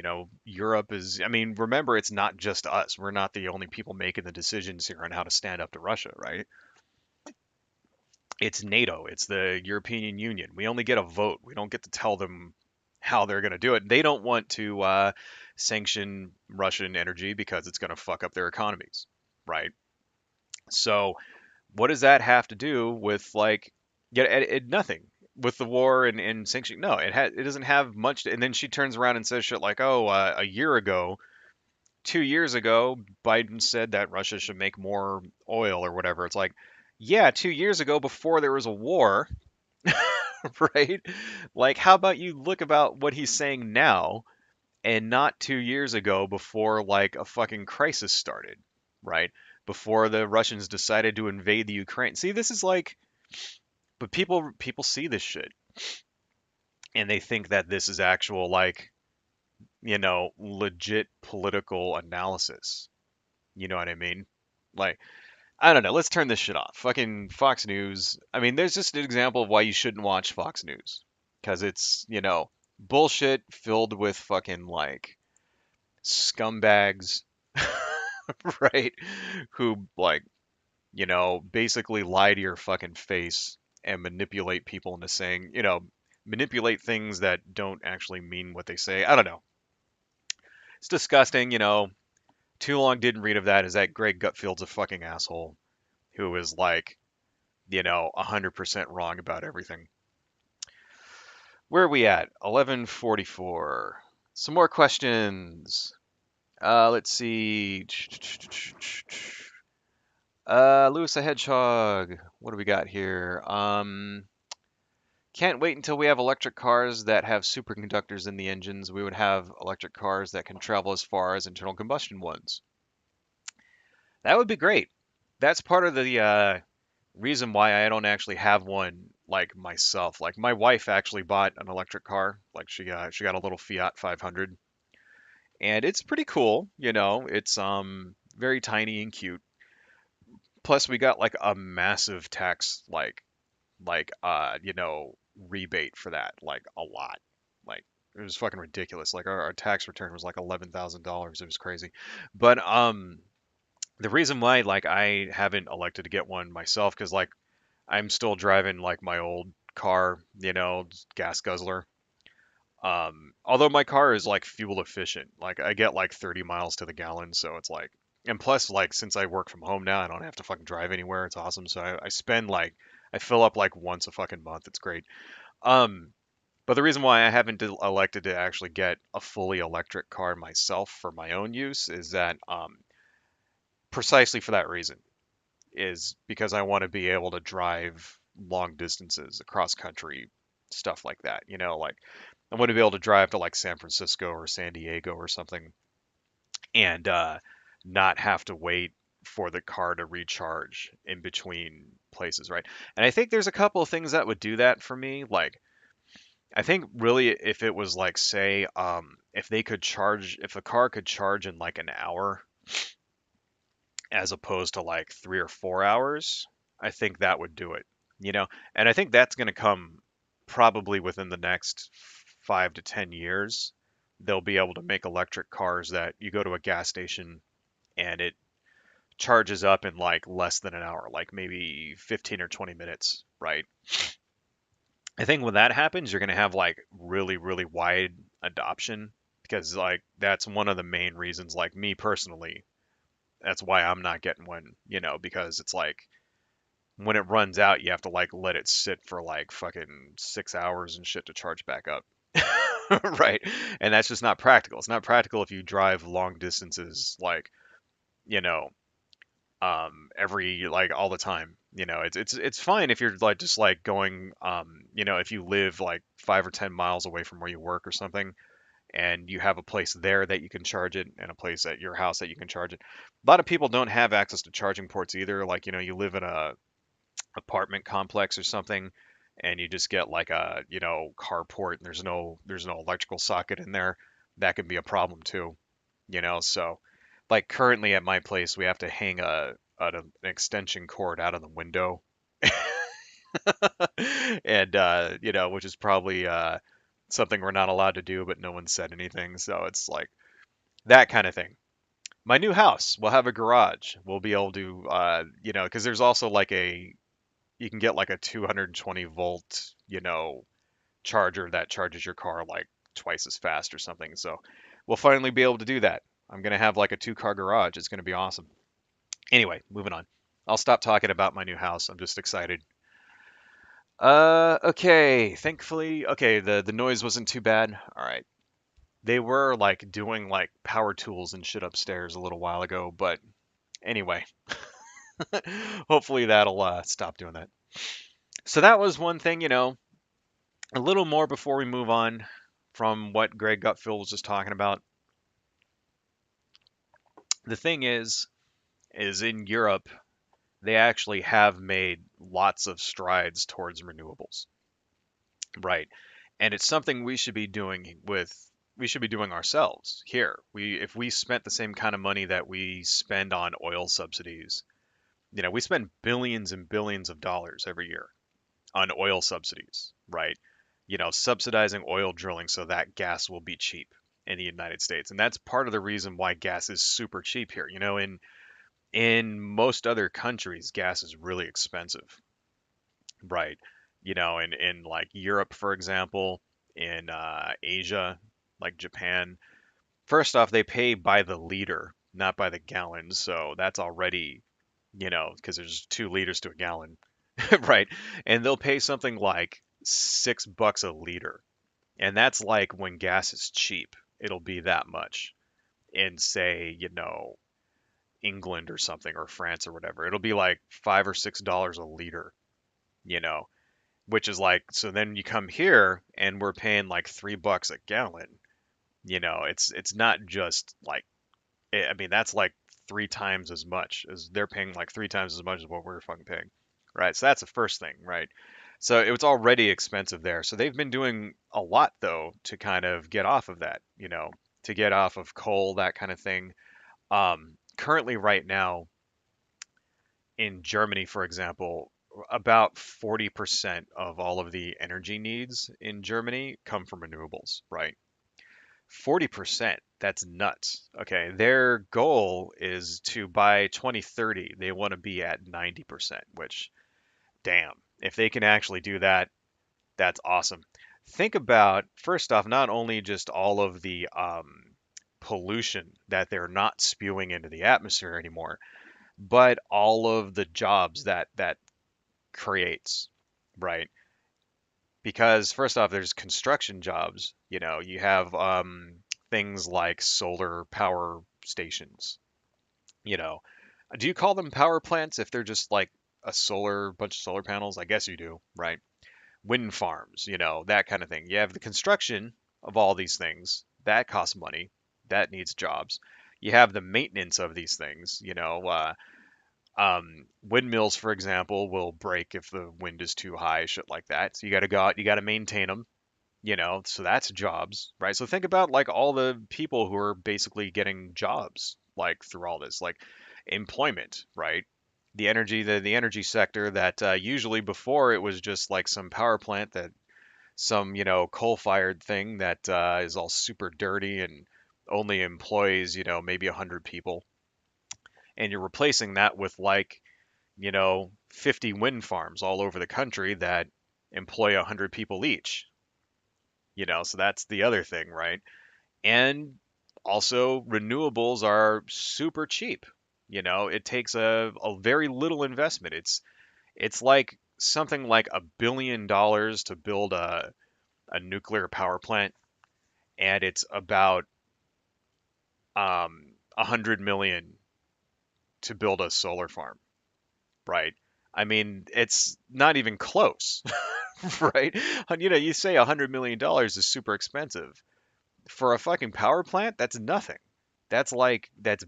Europe is, I mean, remember, it's not just us. We're not the only people making the decisions here on how to stand up to Russia, right? It's NATO, it's the European Union. We only get a vote. We don't get to tell them how they're going to do it. They don't want to sanction Russian energy because it's going to fuck up their economies, right? So, what does that have to do with like, yeah, nothing with the war and sanction? No, it doesn't have much. And then she turns around and says shit like, "Oh, a year ago, 2 years ago, Biden said that Russia should make more oil or whatever." It's like, yeah, 2 years ago, before there was a war, right? Like, how about you look about what he's saying now and not 2 years ago before like a fucking crisis started, right? Before the Russians decided to invade the Ukraine. See, this is like, but people see this shit and they think that this is actual like, legit political analysis. You know what I mean? Like, I don't know. Let's turn this shit off. Fucking Fox News. I mean, there's just an example of why you shouldn't watch Fox News. Because it's, bullshit filled with fucking like scumbags, right? Who like, basically lie to your fucking face and manipulate people into saying, manipulate things that don't actually mean what they say. I don't know. It's disgusting, Too long didn't read of that is that Greg Gutfield's a fucking asshole who is like, 100% wrong about everything. Where are we at? 11:44. Some more questions. Let's see. Lewis the Hedgehog. What do we got here? Can't wait until we have electric cars that have superconductors in the engines. We would have electric cars that can travel as far as internal combustion ones. That would be great. That's part of the reason why I don't actually have one like myself. Like my wife actually bought an electric car. Like she got a little Fiat 500, and it's pretty cool. It's very tiny and cute. Plus we got like a massive tax rebate for that, like a lot. Like it was fucking ridiculous. Like our tax return was like $11,000. It was crazy. But the reason why like I haven't elected to get one myself because like I'm still driving like my old car, gas guzzler. Although my car is like fuel efficient, like I get like 30 miles to the gallon, so it's like, and plus like since I work from home now, I don't have to fucking drive anywhere. It's awesome. So I spend like I fill up like once a fucking month. It's great. Um, but the reason why I haven't elected to actually get a fully electric car myself for my own use is that precisely for that reason is because I want to be able to drive long distances across country, stuff like that. Like I want to be able to drive to like San Francisco or San Diego or something and not have to wait for the car to recharge in between places, right? And I think there's a couple of things that would do that for me. Like I think really if it was like say if they could charge if a car could charge in like an hour as opposed to like 3 or 4 hours, I think that would do it. And I think that's going to come probably within the next 5 to 10 years. They'll be able to make electric cars that you go to a gas station and it charges up in like less than an hour, like maybe 15 or 20 minutes, right? I think when that happens, you're going to have like really, really wide adoption because like that's one of the main reasons. Like me personally, that's why I'm not getting one. Because it's like when it runs out, you have to like let it sit for like fucking 6 hours and shit to charge back up. Right. And that's just not practical. It's not practical if you drive long distances, like, you know, every like all the time. It's fine if you're like just like going, if you live like 5 or 10 miles away from where you work or something, and you have a place there that you can charge it, and a place at your house that you can charge it. A lot of people don't have access to charging ports either. Like, you live in a apartment complex or something, and you just get like a, carport, and there's no electrical socket in there. That can be a problem too. So like currently at my place, we have to hang an extension cord out of the window, and which is probably something we're not allowed to do, but no one said anything. So it's like that kind of thing. My new house will have a garage. We'll be able to, because there's also like you can get like a 220 volt, charger that charges your car like twice as fast or something. So we'll finally be able to do that. I'm gonna have like a two-car garage. It's gonna be awesome. Anyway, moving on. I'll stop talking about my new house. I'm just excited. Okay. Thankfully, okay, the noise wasn't too bad. All right. They were like doing like power tools and shit upstairs a little while ago, but anyway, hopefully that'll stop doing that. So that was one thing, a little more before we move on from what Greg Gutfeld was just talking about. The thing is in Europe, they actually have made lots of strides towards renewables, right? And it's something we should be doing ourselves here. If we spent the same kind of money that we spend on oil subsidies, we spend billions and billions of dollars every year on oil subsidies, right? Subsidizing oil drilling so that gas will be cheap in the United States. And that's part of the reason why gas is super cheap here. In most other countries, gas is really expensive, right? In like Europe, for example, in Asia, like Japan, first off, they pay by the liter, not by the gallon. So that's already, because there's 2 liters to a gallon, right? And they'll pay something like $6 a liter. And that's like when gas is cheap, it'll be that much. In say, England or something, or France or whatever, it'll be like $5 or $6 a liter, you know, which is like, so then you come here and we're paying like $3 a gallon. It's not just like, I mean, that's like 3 times as much as they're paying, like 3 times as much as what we're fucking paying, right? So that's the first thing, right? So it was already expensive there. So they've been doing a lot though to kind of get off of that, to get off of coal, that kind of thing. Currently, right now in Germany, for example, about 40% of all of the energy needs in Germany come from renewables, right? 40%, that's nuts. Okay, their goal is to by 2030, they want to be at 90%, which, damn, if they can actually do that, that's awesome. Think about, first off, not only just all of the pollution that they're not spewing into the atmosphere anymore, but all of the jobs that creates, right? Because first off, there's construction jobs. You have things like solar power stations. You know, do you call them power plants if they're just like a solar bunch of solar panels? I guess you do, right? Wind farms, that kind of thing. You have the construction of all these things that costs money, that needs jobs. You have the maintenance of these things. Windmills, for example, will break if the wind is too high, shit like that. So you got to go out, you got to maintain them, so that's jobs, right? So think about like all the people who are basically getting jobs like through all this, like employment, right? The energy sector that usually before it was just like some power plant that some, coal-fired thing that is all super dirty and only employs, maybe 100 people, and you're replacing that with like 50 wind farms all over the country that employ 100 people each. So that's the other thing, right? And also, renewables are super cheap. It takes a very little investment. It's like something like $1 billion to build a nuclear power plant, and it's about 100 million to build a solar farm, right? I mean, it's not even close, right? And, you say $100 million is super expensive. For a fucking power plant, that's nothing. That's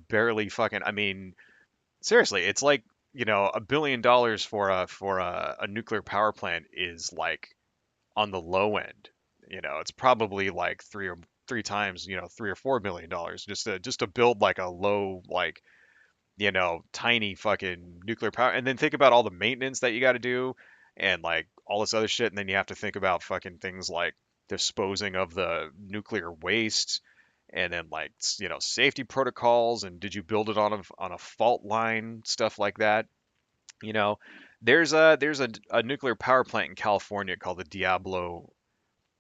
barely fucking. I mean, seriously, it's like, $1 billion for a nuclear power plant is like on the low end. It's probably like three times, $3 or $4 billion just to build like a low, like, tiny fucking nuclear power. And then think about all the maintenance that you got to do and like all this other shit. And then you have to think about fucking things like disposing of the nuclear waste and then like, safety protocols. And did you build it on a fault line, stuff like that? You know, there's a nuclear power plant in California called the Diablo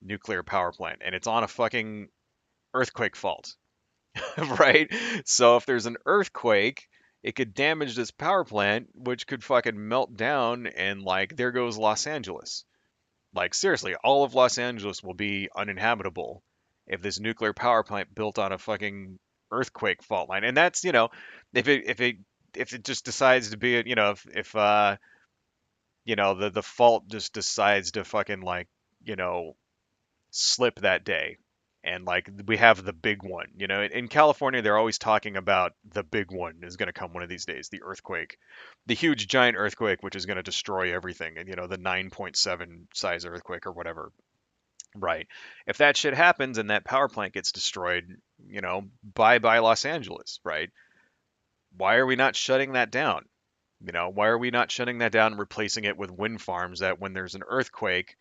nuclear power plant, and it's on a fucking earthquake fault. Right? So if there's an earthquake, it could damage this power plant, which could fucking melt down, and like there goes Los Angeles. Like seriously, all of Los Angeles will be uninhabitable if this nuclear power plant built on a fucking earthquake fault line. And that's, if it just decides to be, if the fault just decides to fucking like, you know, slip that day. And like we have the big one, in California, they're always talking about the big one is going to come one of these days, the earthquake, the huge giant earthquake, which is going to destroy everything. And, the 9.7 size earthquake or whatever. Right. If that shit happens and that power plant gets destroyed, bye bye Los Angeles, right? Why are we not shutting that down? Why are we not shutting that down and replacing it with wind farms that when there's an earthquake,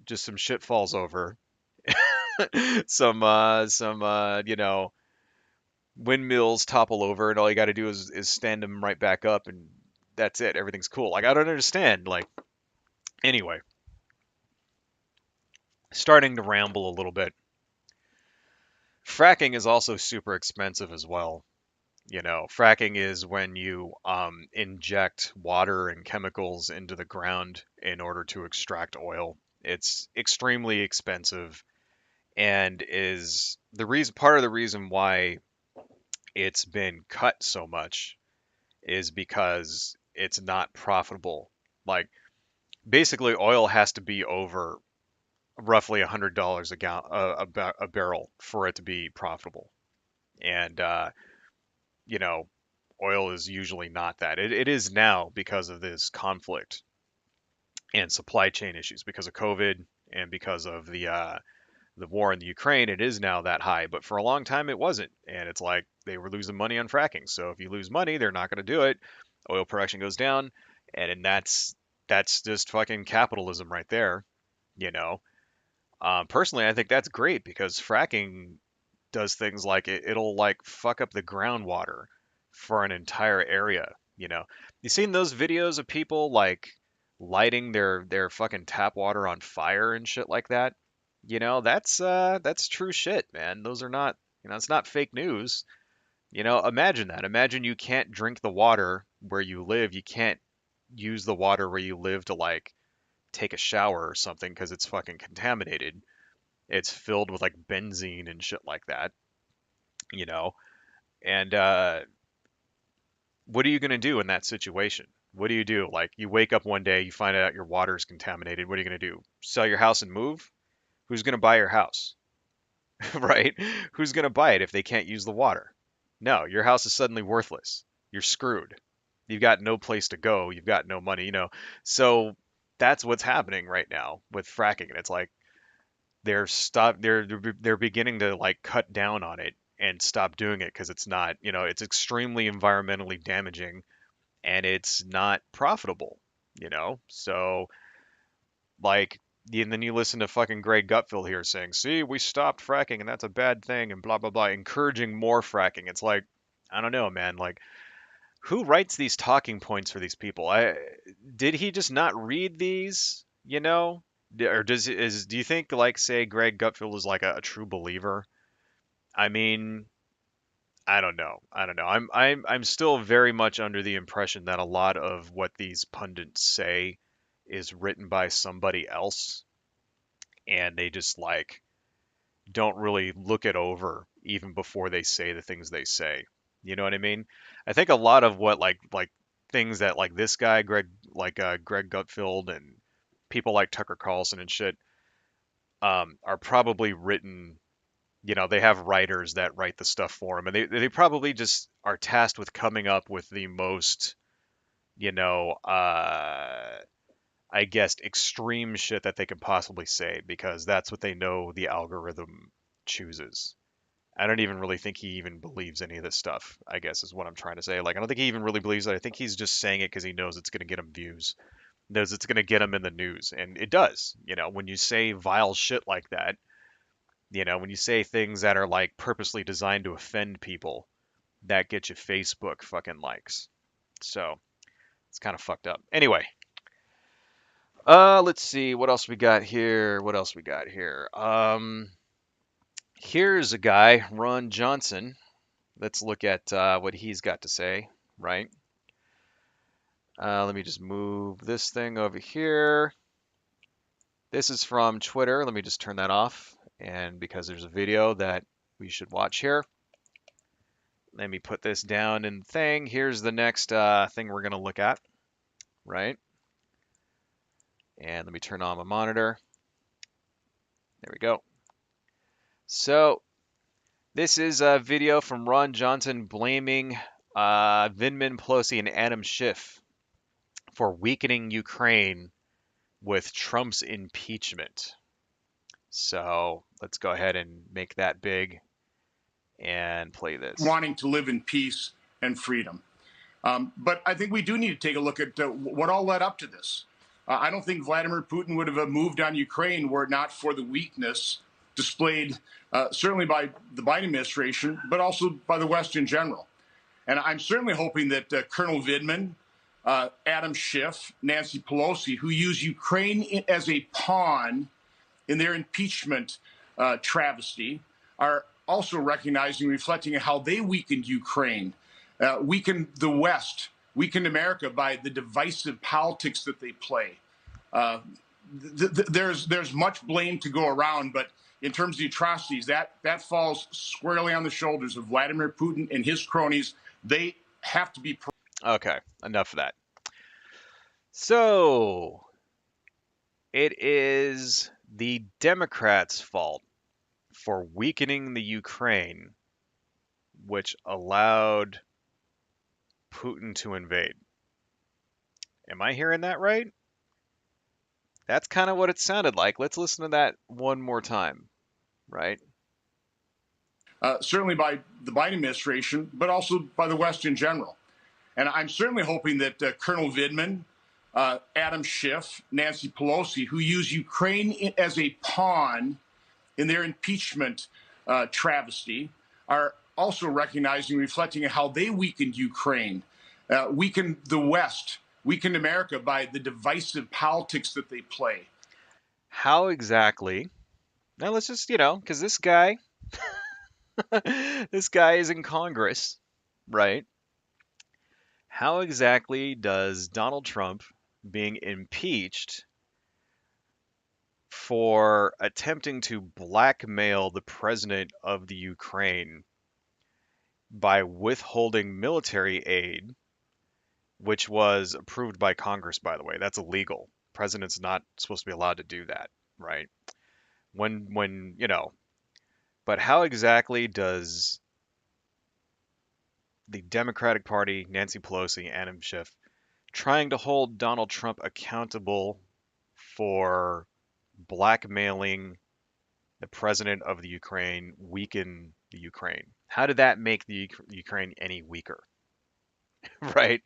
just some shit falls over some windmills topple over, and all you got to do is stand them right back up, and that's it. Everything's cool. Like I don't understand. Like anyway, starting to ramble a little bit. Fracking is also super expensive as well. Fracking is when you inject water and chemicals into the ground in order to extract oil. It's extremely expensive and is the reason part of the reason why it's been cut so much is because it's not profitable. Like basically, oil has to be over roughly $100 a barrel for it to be profitable, and you know, oil is usually not that. It is now because of this conflict and supply chain issues, because of COVID and because of the war in the Ukraine. It is now that high, but for a long time it wasn't. And it's like they were losing money on fracking. So if you lose money, they're not going to do it. Oil production goes down, and that's just fucking capitalism right there. You know, personally, I think that's great because fracking does things like it'll like fuck up the groundwater for an entire area. You seen those videos of people like lighting their fucking tap water on fire and shit like that? That's true shit, man. Those are not, it's not fake news. Imagine that. Imagine you can't drink the water where you live. You can't use the water where you live to like take a shower or something because it's fucking contaminated. It's filled with like benzene and shit like that, you know? And what are you going to do in that situation? What do you do? Like you wake up one day, you find out your water is contaminated. What are you going to do? Sell your house and move? Who's going to buy your house? Right? Who's going to buy it if they can't use the water? No, your house is suddenly worthless. You're screwed. You've got no place to go. You've got no money. So that's what's happening right now with fracking. And it's like they're beginning to like cut down on it and stop doing it because it's not, it's extremely environmentally damaging and it's not profitable, So like and then you listen to fucking Greg Gutfeld here saying, "See, we stopped fracking and that's a bad thing," and blah blah blah, encouraging more fracking. It's like, I don't know, man. Like, who writes these talking points for these people? Did he just not read these? Or do you think like say Greg Gutfeld is like a true believer? I mean, I don't know. I don't know. I'm still very much under the impression that a lot of what these pundits say is written by somebody else, and they just like don't really look it over even before they say the things they say. You know what I mean? I think a lot of what like things that like this guy Greg Gutfeld and people like Tucker Carlson and shit are probably written. They have writers that write the stuff for them, and they probably just are tasked with coming up with the most, you know, uh, I guess extreme shit that they can possibly say because that's what they know the algorithm chooses. I don't even really think he even believes any of this stuff, I guess is what I'm trying to say. Like, I don't think he even really believes it. I think he's just saying it because he knows it's going to get him views, knows it's going to get him in the news. And it does. When you say vile shit like that, when you say things that are like purposely designed to offend people, that gets you Facebook fucking likes. So it's kind of fucked up. Anyway, let's see what else we got here. What else we got here? Here's a guy, Ron Johnson. Let's look at what he's got to say, right? Let me just move this thing over here. This is from Twitter. Let me just turn that off. And because there's a video that we should watch here, let me put this down in the thing. Here's the next thing we're going to look at, right? And let me turn on my monitor. There we go. So this is a video from Ron Johnson blaming Vindman, Pelosi, and Adam Schiff for weakening Ukraine with Trump's impeachment. So let's go ahead and make that big and play this. Wanting to live in peace and freedom. But I think we do need to take a look at what all led up to this. I don't think Vladimir Putin would have moved on Ukraine were it not for the weakness displayed certainly by the Biden administration, but also by the West in general. And I'm certainly hoping that Colonel Vindman, Adam Schiff, Nancy Pelosi, who use Ukraine as a pawn in their impeachment travesty, are also recognizing, reflecting on how they weakened Ukraine, weakened the West, weakened America by the divisive politics that they play. There's much blame to go around, but in terms of the atrocities, that falls squarely on the shoulders of Vladimir Putin and his cronies. They have to be. Okay, enough of that. So it is the Democrats' fault for weakening the Ukraine, which allowed Putin to invade. Am I hearing that right? That's kind of what it sounded like. Let's listen to that one more time, right? Certainly by the Biden administration, but also by the West in general. And I'm certainly hoping that Colonel Vindman, Adam Schiff, Nancy Pelosi, who use Ukraine as a pawn in their impeachment travesty, are also recognizing, reflecting on how they weakened Ukraine, weakened the West, weakened America by the divisive politics that they play. How exactly? Now let's just, because this guy, this guy is in Congress, right? How exactly does Donald Trump being impeached for attempting to blackmail the president of the Ukraine by withholding military aid, which was approved by Congress, by the way? That's illegal. President's not supposed to be allowed to do that, right? But how exactly does the Democratic Party, Nancy Pelosi, Adam Schiff, trying to hold Donald Trump accountable for blackmailing the president of the Ukraine, weaken the Ukraine? How did that make the Ukraine any weaker? Right?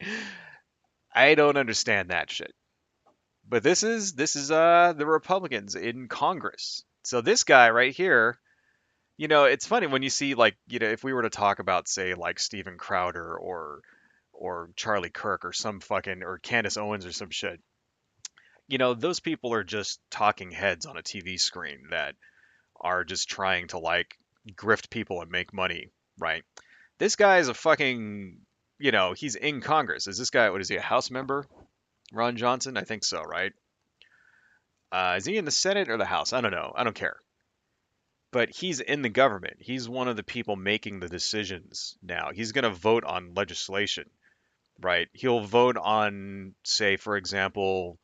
I don't understand that shit. But this is the Republicans in Congress. So this guy right here, it's funny when you see like, if we were to talk about say like Steven Crowder or Charlie Kirk or some fucking or Candace Owens or some shit, those people are just talking heads on a TV screen that are just trying to like grift people and make money, right? This guy is a fucking, he's in Congress. Is this guy, what is he, a House member? Ron Johnson? I think so, right? Is he in the Senate or the House? I don't know. I don't care. But he's in the government. He's one of the people making the decisions now. He's going to vote on legislation, right? He'll vote on, say, for example,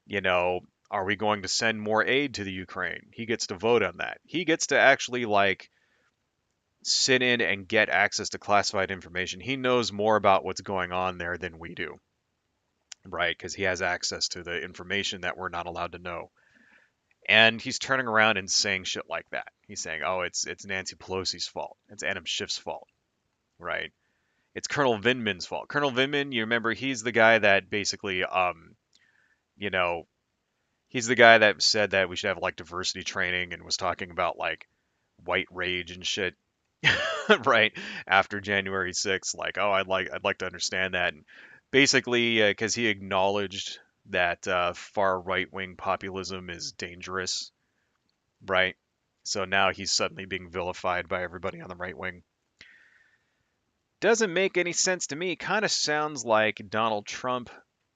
you know, are we going to send more aid to the Ukraine? He gets to vote on that. He gets to actually like sit in and get access to classified information. He knows more about what's going on there than we do, right? Because he has access to the information that we're not allowed to know. And he's turning around and saying shit like that. He's saying, "Oh, it's Nancy Pelosi's fault. It's Adam Schiff's fault, right? It's Colonel Vindman's fault." Colonel Vindman, you remember, he's the guy that basically, you know, he's the guy that said that we should have like diversity training and was talking about like white rage and shit, right? After January 6th, like, oh, I'd like to understand that. And basically, because he acknowledged that far right wing populism is dangerous, right? So now he's suddenly being vilified by everybody on the right wing. Doesn't make any sense to me. Kind of sounds like Donald Trump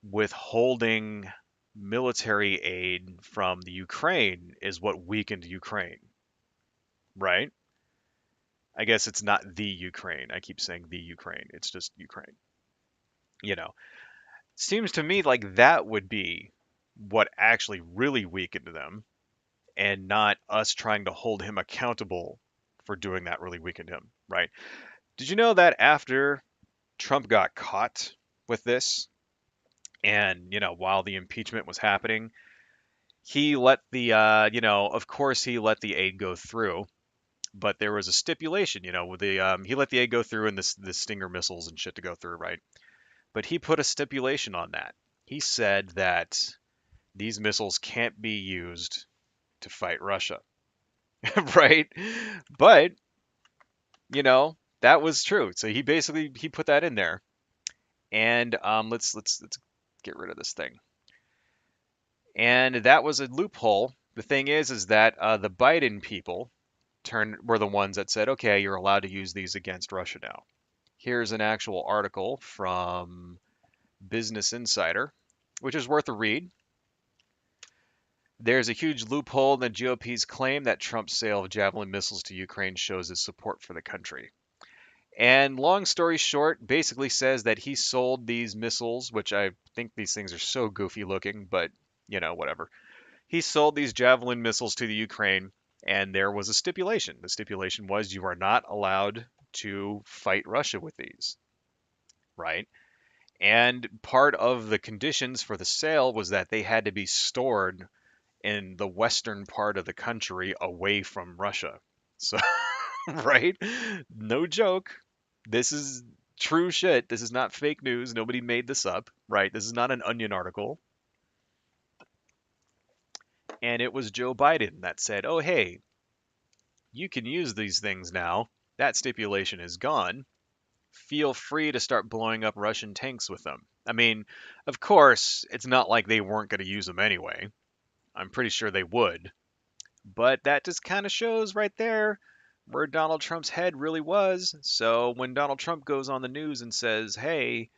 withholding military aid from the Ukraine is what weakened Ukraine, right? I guess it's not the Ukraine. I keep saying the Ukraine. It's just Ukraine. You know, seems to me like that would be what actually really weakened them, and not us trying to hold him accountable for doing that really weakened him, right? Did you know that after Trump got caught with this, and while the impeachment was happening, he let the of course he let the aid go through, but there was a stipulation, with the he let the aid go through and the Stinger missiles and shit to go through, right? But he put a stipulation on that. He said that these missiles can't be used to fight Russia, right? But that was true. So he put that in there, and let's get rid of this thing. And that was a loophole. The thing is that the Biden people were the ones that said, okay, you're allowed to use these against Russia now. Here's an actual article from Business Insider, which is worth a read. There's a huge loophole in the GOP's claim that Trump's sale of Javelin missiles to Ukraine shows his support for the country. And long story short, basically says that he sold these missiles, which I think these things are so goofy looking, but whatever. He sold these Javelin missiles to the Ukraine, and there was a stipulation. The stipulation was you are not allowed to fight Russia with these, right? And part of the conditions for the sale was that they had to be stored in the western part of the country away from Russia. So, right? No joke. This is true shit. This is not fake news. Nobody made this up, right? This is not an Onion article. And it was Joe Biden that said, oh, hey, you can use these things now. That stipulation is gone. Feel free to start blowing up Russian tanks with them. I mean, of course, it's not like they weren't going to use them anyway. I'm pretty sure they would. But that just kind of shows right there where Donald Trump's head really was. So when Donald Trump goes on the news and says, hey,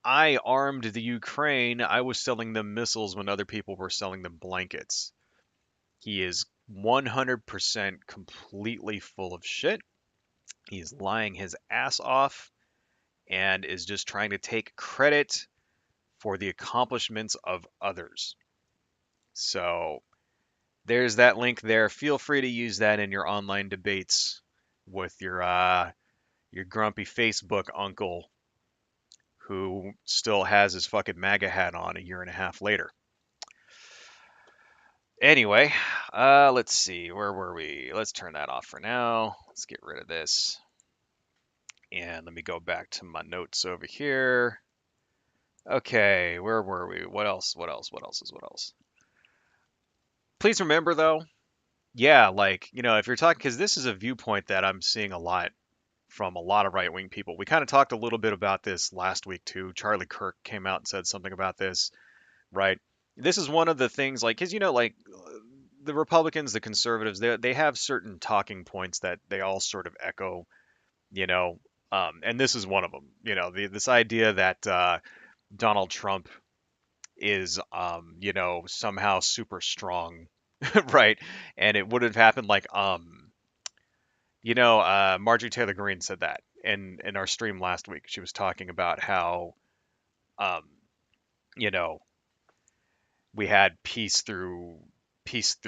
I armed the Ukraine, I was selling them missiles when other people were selling them blankets. He is 100% completely full of shit. He's lying his ass off and is just trying to take credit for the accomplishments of others. So there's that link there. Feel free to use that in your online debates with your grumpy Facebook uncle who still has his fucking MAGA hat on a year and a half later. Anyway, let's see. Where were we? Let's turn that off for now. Let's get rid of this. And let me go back to my notes over here. Okay, where were we? What else? Please remember, though, yeah, like, if you're talking, because this is a viewpoint that I'm seeing a lot from a lot of right-wing people. We kind of talked a little bit about this last week, too. Charlie Kirk came out and said something about this, right? This is one of the things, like, because, like, the Republicans, the conservatives, they have certain talking points that they all sort of echo, you know, and this is one of them. This idea that Donald Trump is, somehow super strong, right? And it would have happened like, Marjorie Taylor Greene said that in our stream last week. She was talking about how, um, you know, we had peace through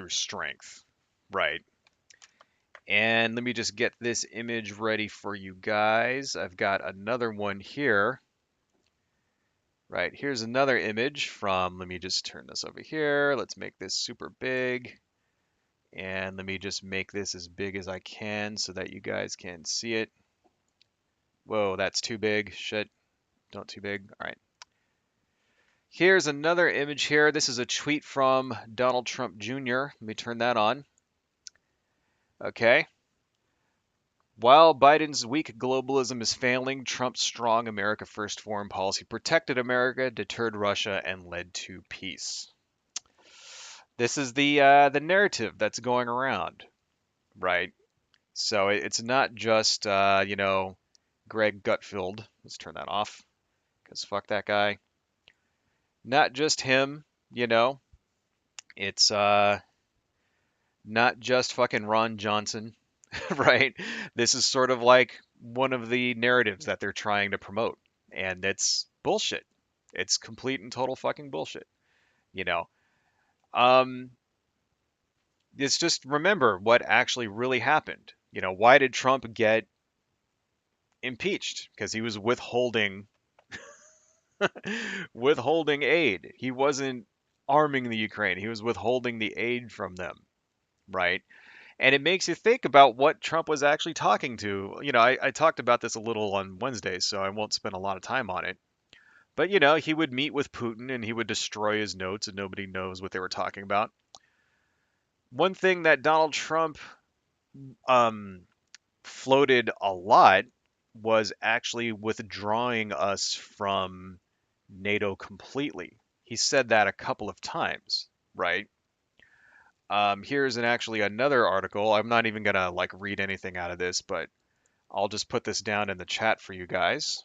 strength, right? And let me just get this image ready for you guys. I've got another one here. Right, here's another image from, let me just turn this over here. Let's make this super big. And let me just make this as big as I can so that you guys can see it. Whoa, that's too big. Shit, not too big. All right. Here's another image here. This is a tweet from Donald Trump Jr. Let me turn that on. Okay. While Biden's weak globalism is failing, Trump's strong America First foreign policy protected America, deterred Russia, and led to peace. This is the narrative that's going around, right? So it's not just Greg Gutfeld. Let's turn that off because fuck that guy. Not just him, It's not just fucking Ron Johnson, right? This is sort of like one of the narratives that they're trying to promote, and it's bullshit. It's complete and total fucking bullshit, you know. Um, it's just remember what actually really happened. Why did Trump get impeached? Because he was withholding aid. He wasn't arming the Ukraine. He was withholding the aid from them, right? And it makes you think about what Trump was actually talking to. I talked about this a little on Wednesday, so I won't spend a lot of time on it. But, he would meet with Putin and he would destroy his notes and nobody knows what they were talking about. One thing that Donald Trump um, floated a lot was actually withdrawing us from NATO completely. He said that a couple of times, right? Here's actually another article. I'm not even gonna like read anything out of this, but I'll just put this down in the chat for you guys.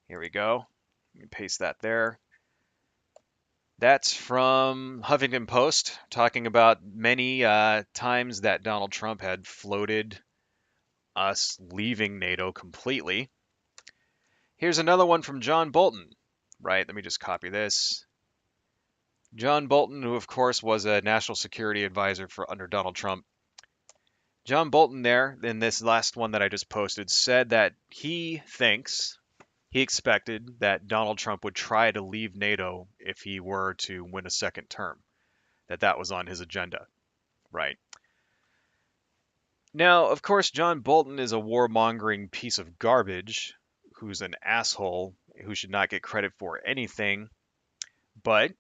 Here we go. Let me paste that there. That's from Huffington Post, talking about many times that Donald Trump had floated us leaving NATO completely. Here's another one from John Bolton. Right, let me just copy this. John Bolton, who of course was a national security advisor for under Donald Trump. John Bolton there, in this last one that I just posted, said that he expected that Donald Trump would try to leave NATO if he were to win a second term, that was on his agenda, right? Now, of course, John Bolton is a warmongering piece of garbage who's an asshole who should not get credit for anything, but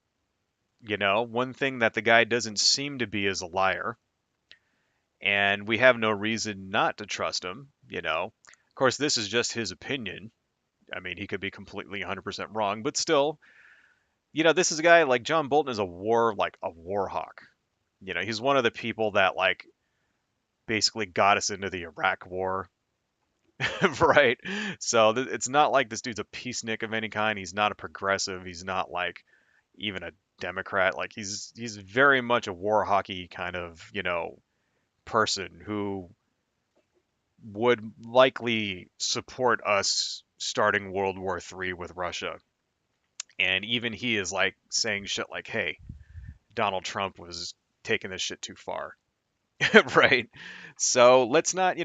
one thing that the guy doesn't seem to be is a liar. And we have no reason not to trust him, Of course, this is just his opinion. I mean, he could be completely 100% wrong, but still, this is a guy like John Bolton is a war hawk. He's one of the people that like basically got us into the Iraq war, right? So it's not like this dude's a peacenik of any kind. He's not a progressive. He's not like even a Democrat. Like he's very much a war hockey kind of, person who would likely support us starting World War III with Russia. And even he is like saying shit like, hey, Donald Trump was taking this shit too far. Right? So let's not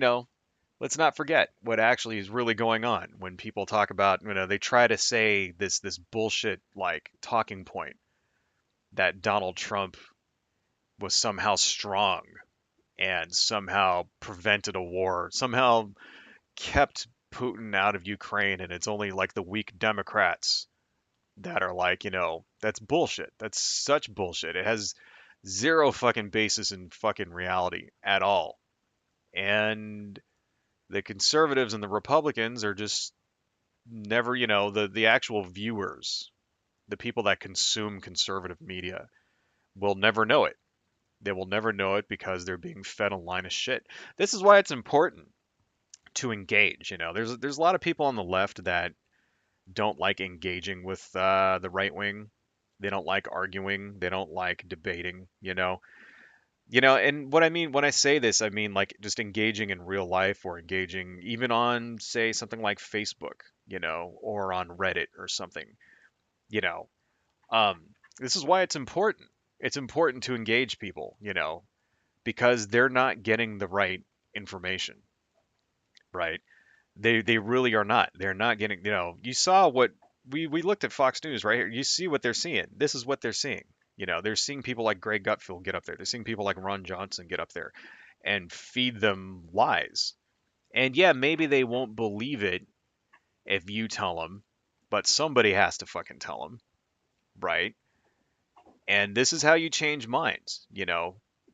forget what actually is really going on when people talk about, they try to say this bullshit like talking point that Donald Trump was somehow strong and somehow prevented a war, somehow kept Putin out of Ukraine, and it's only like the weak Democrats that are like, that's bullshit. That's such bullshit. It has zero fucking basis in fucking reality at all. And the conservatives and the Republicans are just never, the actual viewers, the people that consume conservative media will never know it. They will never know it because they're being fed a line of shit. This is why it's important to engage. There's a lot of people on the left that don't like engaging with the right wing. They don't like arguing. They don't like debating. And what I mean when I say this, I mean like just engaging in real life or engaging even on, say, something like Facebook, or on Reddit or something. You know, um, this is why it's important. It's important to engage people, because they're not getting the right information, right? They really are not. They're not getting, you saw what we looked at Fox News right here. You see what they're seeing. This is what they're seeing. They're seeing people like Greg Gutfeld get up there. They're seeing people like Ron Johnson get up there and feed them lies. And yeah, maybe they won't believe it if you tell them, but somebody has to fucking tell them, right? And this is how you change minds.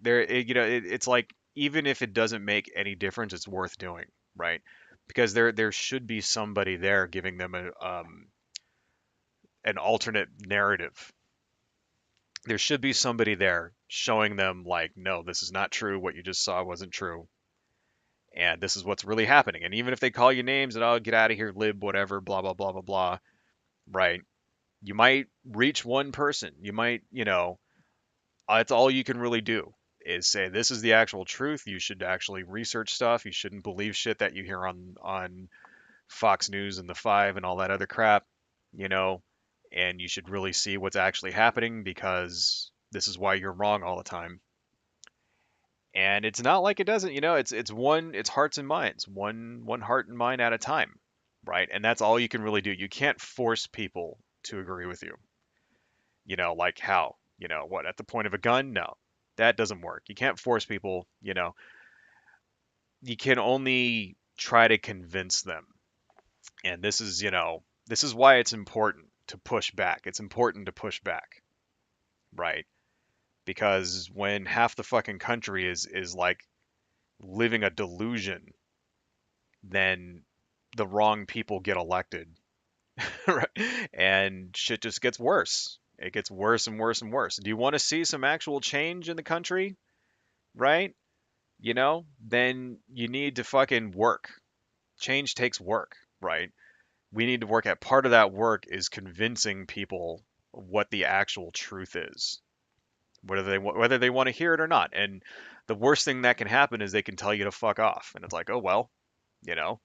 It's like even if it doesn't make any difference, it's worth doing, right? Because there should be somebody there giving them an alternate narrative. There should be somebody there showing them like, no, this is not true. What you just saw wasn't true, and this is what's really happening. And even if they call you names and, oh, get out of here, lib, whatever, blah blah blah blah blah, right? You might reach one person. You might, that's all you can really do is say this is the actual truth. You should actually research stuff. You shouldn't believe shit that you hear on Fox News and the Five and all that other crap, you know, and you should really see what's actually happening because this is why you're wrong all the time. And it's not like it doesn't, it's hearts and minds, one heart and mind at a time, right? And that's all you can really do. You can't force people to agree with you. Like how? What, at the point of a gun? No. That doesn't work. You can't force people, you can only try to convince them. And this is why it's important to push back. It's important to push back, right? Because when half the fucking country is like living a delusion, then the wrong people get elected, right? And shit just gets worse. It gets worse and worse and worse. Do you want to see some actual change in the country, right? Then you need to fucking work. Change takes work, right? We need to work at. Part of that work is convincing people what the actual truth is, whether they want to hear it or not. And the worst thing that can happen is they can tell you to fuck off, and it's like, oh well, you know,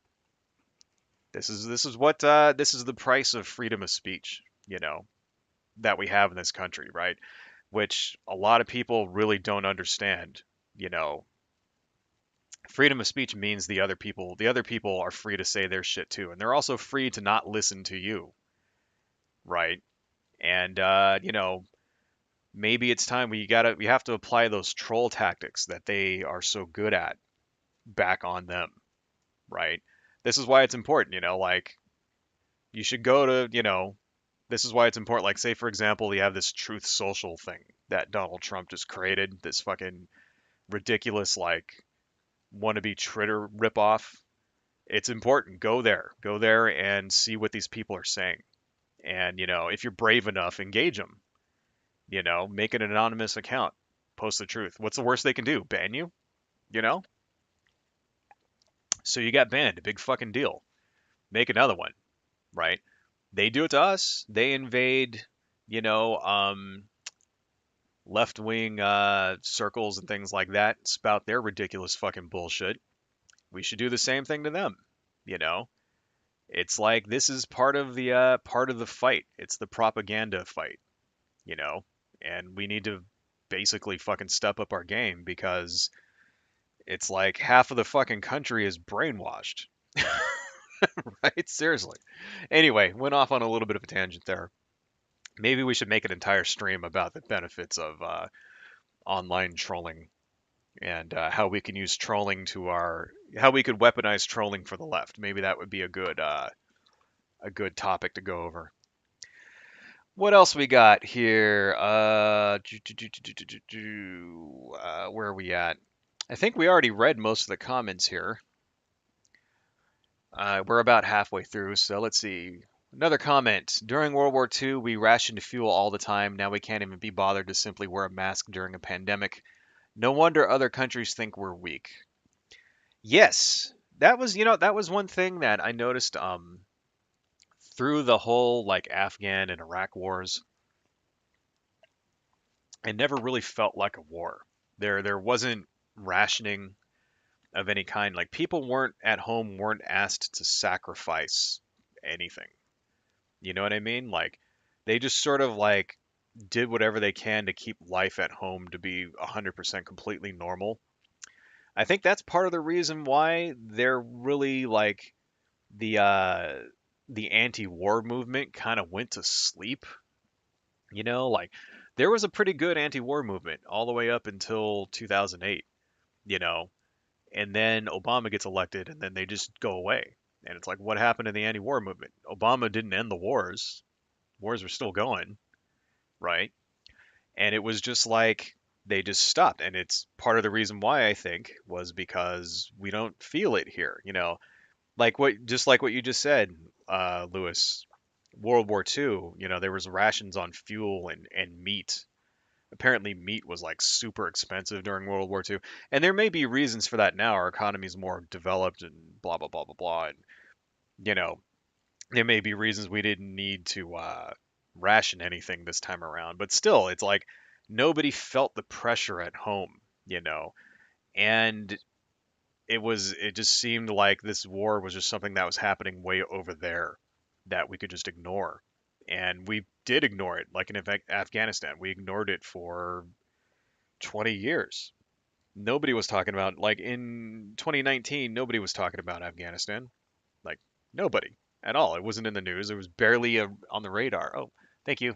this is the price of freedom of speech, that we have in this country, right? Which a lot of people really don't understand. You know, freedom of speech means the other people are free to say their shit too, and they're also free to not listen to you, right? And maybe it's time we have to apply those troll tactics that they are so good at back on them, right? This is why it's important, like you should go to, this is why it's important. Like, say, for example, you have this Truth Social thing that Donald Trump just created, this fucking ridiculous, like, wannabe Twitter ripoff. It's important. Go there and see what these people are saying. And, if you're brave enough, engage them. Make an anonymous account, post the truth. What's the worst they can do? Ban you? You know? So you got banned, a big fucking deal. Make another one, right? They do it to us. They invade, you know, left wing circles and things like that, spout their ridiculous fucking bullshit. We should do the same thing to them. You know, it's like this is part of the fight. It's the propaganda fight. You know, and we need to basically fucking step up our game because it's like half of the fucking country is brainwashed. Right? Seriously. Anyway, went off on a little bit of a tangent there. Maybe we should make an entire stream about the benefits of online trolling and how we can use trolling how we could weaponize trolling for the left. Maybe that would be a good topic to go over. What else we got here? Where are we at? I think we already read most of the comments here. We're about halfway through, so let's see. Another comment. During World War II, we rationed fuel all the time. Now we can't even be bothered to simply wear a mask during a pandemic. No wonder other countries think we're weak. Yes, that was one thing that I noticed through the whole like Afghan and Iraq wars. It never really felt like a war. There wasn't rationing of any kind. Like people weren't at home, weren't asked to sacrifice anything. You know what I mean? Like they just sort of like did whatever they can to keep life at home to be 100% completely normal. I think that's part of the reason why they're really like the anti-war movement kind of went to sleep. Like there was a pretty good anti-war movement all the way up until 2008, you know, and then Obama gets elected and then they just go away. And it's like, what happened to the anti-war movement? Obama didn't end the wars. Wars were still going, right? And it was just like they just stopped. And it's part of the reason why I think was because we don't feel it here. Like what you just said, Lewis. World War II, there was rations on fuel and meat. Apparently, meat was like super expensive during World War II, and there may be reasons for that now. Our economy is more developed and blah blah blah blah blah, and you know there may be reasons we didn't need to ration anything this time around. But still, it's like nobody felt the pressure at home, you know, and it just seemed like this war was just something that was happening way over there that we could just ignore. And we did ignore it, like in Afghanistan. We ignored it for 20 years. Nobody was talking about, like in 2019, nobody was talking about Afghanistan. Like, nobody at all. It wasn't in the news. It was barely on the radar. Oh, thank you.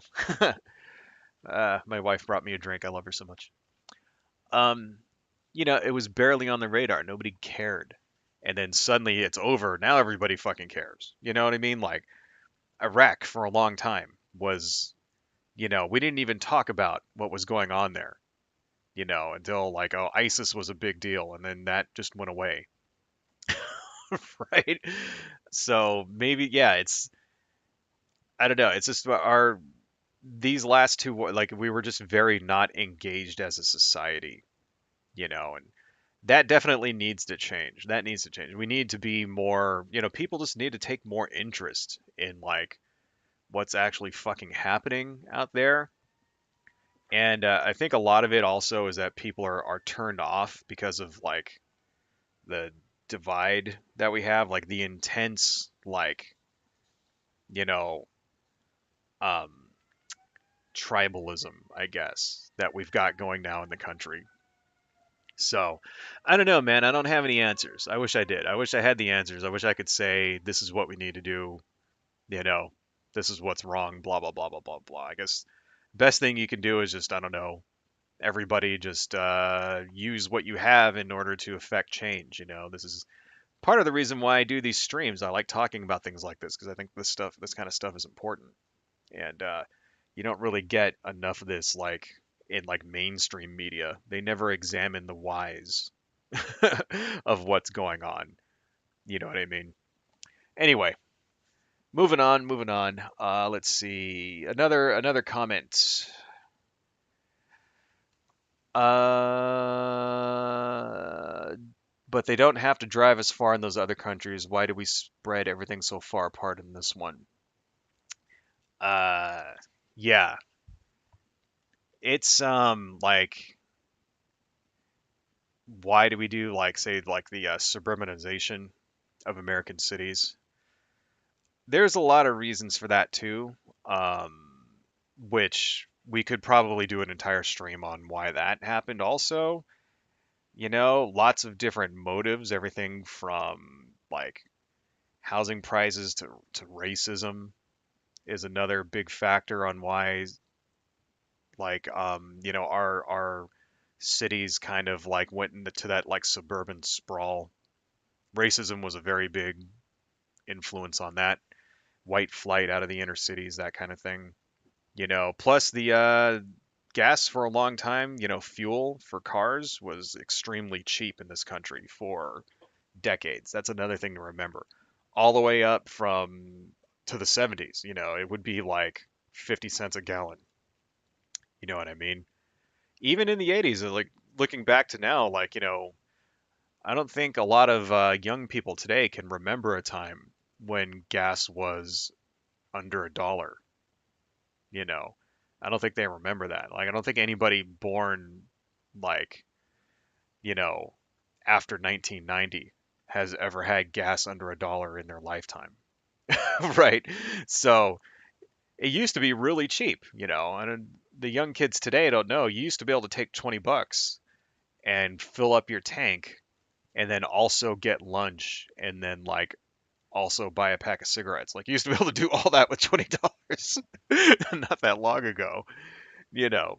My wife brought me a drink. I love her so much. Um, it was barely on the radar. Nobody cared. And then suddenly it's over. Now everybody fucking cares. You know what I mean? Like Iraq for a long time was, we didn't even talk about what was going on there, until like, oh, ISIS was a big deal. And then that just went away. Right? So maybe, yeah, I don't know. It's just these last two, like, we were just very not engaged as a society, and that definitely needs to change. That needs to change. We need to be more, people just need to take more interest in like what's actually fucking happening out there. And I think a lot of it also is that people are turned off because of like the divide that we have, like the intense, like, you know, um, tribalism, I guess, that we've got going now in the country. So, I don't know, man. I don't have any answers. I wish I did. I wish I had the answers. I wish I could say this is what we need to do. You know, this is what's wrong. Blah blah blah blah blah blah. I guess best thing you can do is just, I don't know. Everybody just use what you have in order to affect change. This is part of the reason why I do these streams. I like talking about things like this because I think this kind of stuff is important, and you don't really get enough of this like in like mainstream media. They never examine the whys of what's going on. You know what I mean? Anyway, moving on, moving on. Let's see another comment. But they don't have to drive as far in those other countries. Why do we spread everything so far apart in this one? Uh, yeah, it's like why do we do like say like the suburbanization of American cities? There's a lot of reasons for that too, which we could probably do an entire stream on why that happened also. Lots of different motives, everything from like housing prices to racism is another big factor on why like our cities kind of like went into that like suburban sprawl. Racism was a very big influence on that. White flight out of the inner cities, that kind of thing. Plus the gas for a long time, fuel for cars was extremely cheap in this country for decades. That's another thing to remember. All the way up from to the 70s, it would be like 50 cents a gallon. You know what I mean? Even in the 80s, like looking back to now, like, I don't think a lot of young people today can remember a time when gas was under $1. You know, I don't think they remember that. Like, I don't think anybody born like, you know, after 1990 has ever had gas under $1 in their lifetime, right? So it used to be really cheap, and the young kids today don't know. You used to be able to take 20 bucks and fill up your tank and then also get lunch and then like also buy a pack of cigarettes. Like you used to be able to do all that with $20 not that long ago, you know.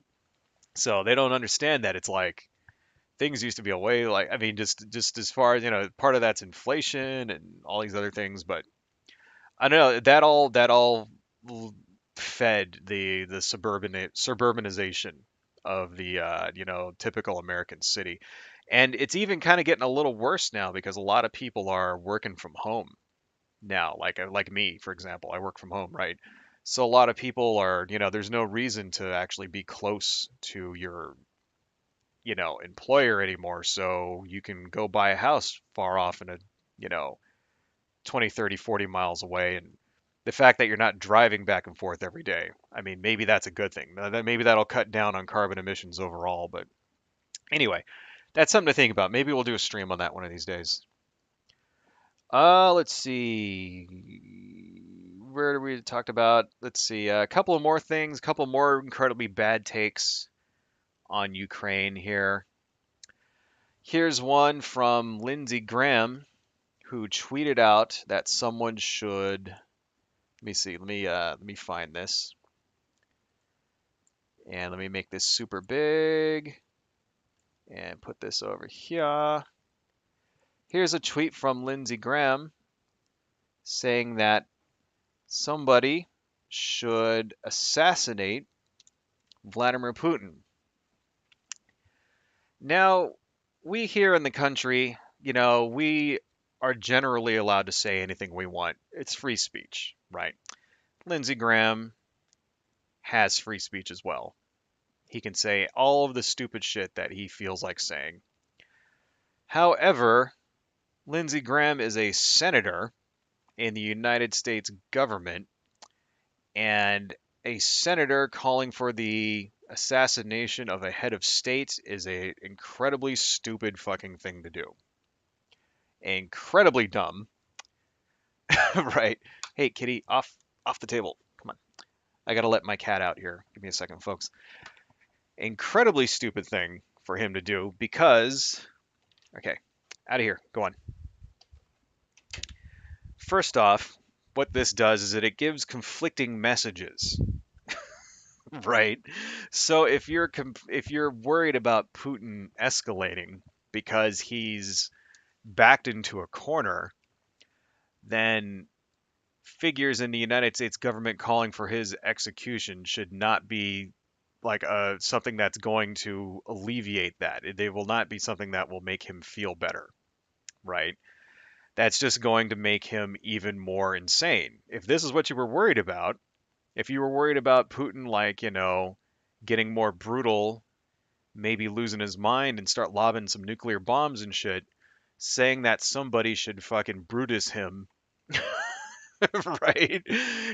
So they don't understand that it's like things used to be a way like I mean just as far as, part of that's inflation and all these other things, but I don't know, that all fed the suburbanization of the typical American city. And it's even kind of getting a little worse now because a lot of people are working from home now, like me, for example. I work from home, right? So a lot of people are, there's no reason to actually be close to your, employer anymore. So you can go buy a house far off in a, you know, 20, 30, 40 miles away. And the fact that you're not driving back and forth every day, I mean, maybe that's a good thing. Maybe that'll cut down on carbon emissions overall. But anyway, that's something to think about. Maybe we'll do a stream on that one of these days. Let's see. Where we talked about? Let's see. A couple of more things, a couple more incredibly bad takes on Ukraine here. Here's one from Lindsey Graham, who tweeted out that someone should. Let me see. Let me find this, and let me make this super big, and put this over here. Here's a tweet from Lindsey Graham saying that somebody should assassinate Vladimir Putin. Now, we here in the country, we are generally allowed to say anything we want. It's free speech, right? Lindsey Graham has free speech as well. He can say all of the stupid shit that he feels like saying. However, Lindsey Graham is a senator in the United States government, and a senator calling for the assassination of a head of state is a incredibly stupid fucking thing to do. Incredibly dumb, right? Hey, kitty, off the table. Come on. I gotta let my cat out here. Give me a second, folks. Incredibly stupid thing for him to do because, okay, out of here. Go on. First off, what this does is that it gives conflicting messages, right? So if you're worried about Putin escalating because he's backed into a corner, then figures in the United States government calling for his execution should not be like something that's going to alleviate that. They will not be something that will make him feel better, right? That's just going to make him even more insane. If this is what you were worried about, if you were worried about Putin, like, getting more brutal, maybe losing his mind and start lobbing some nuclear bombs and shit, saying that somebody should fucking Brutus him, right,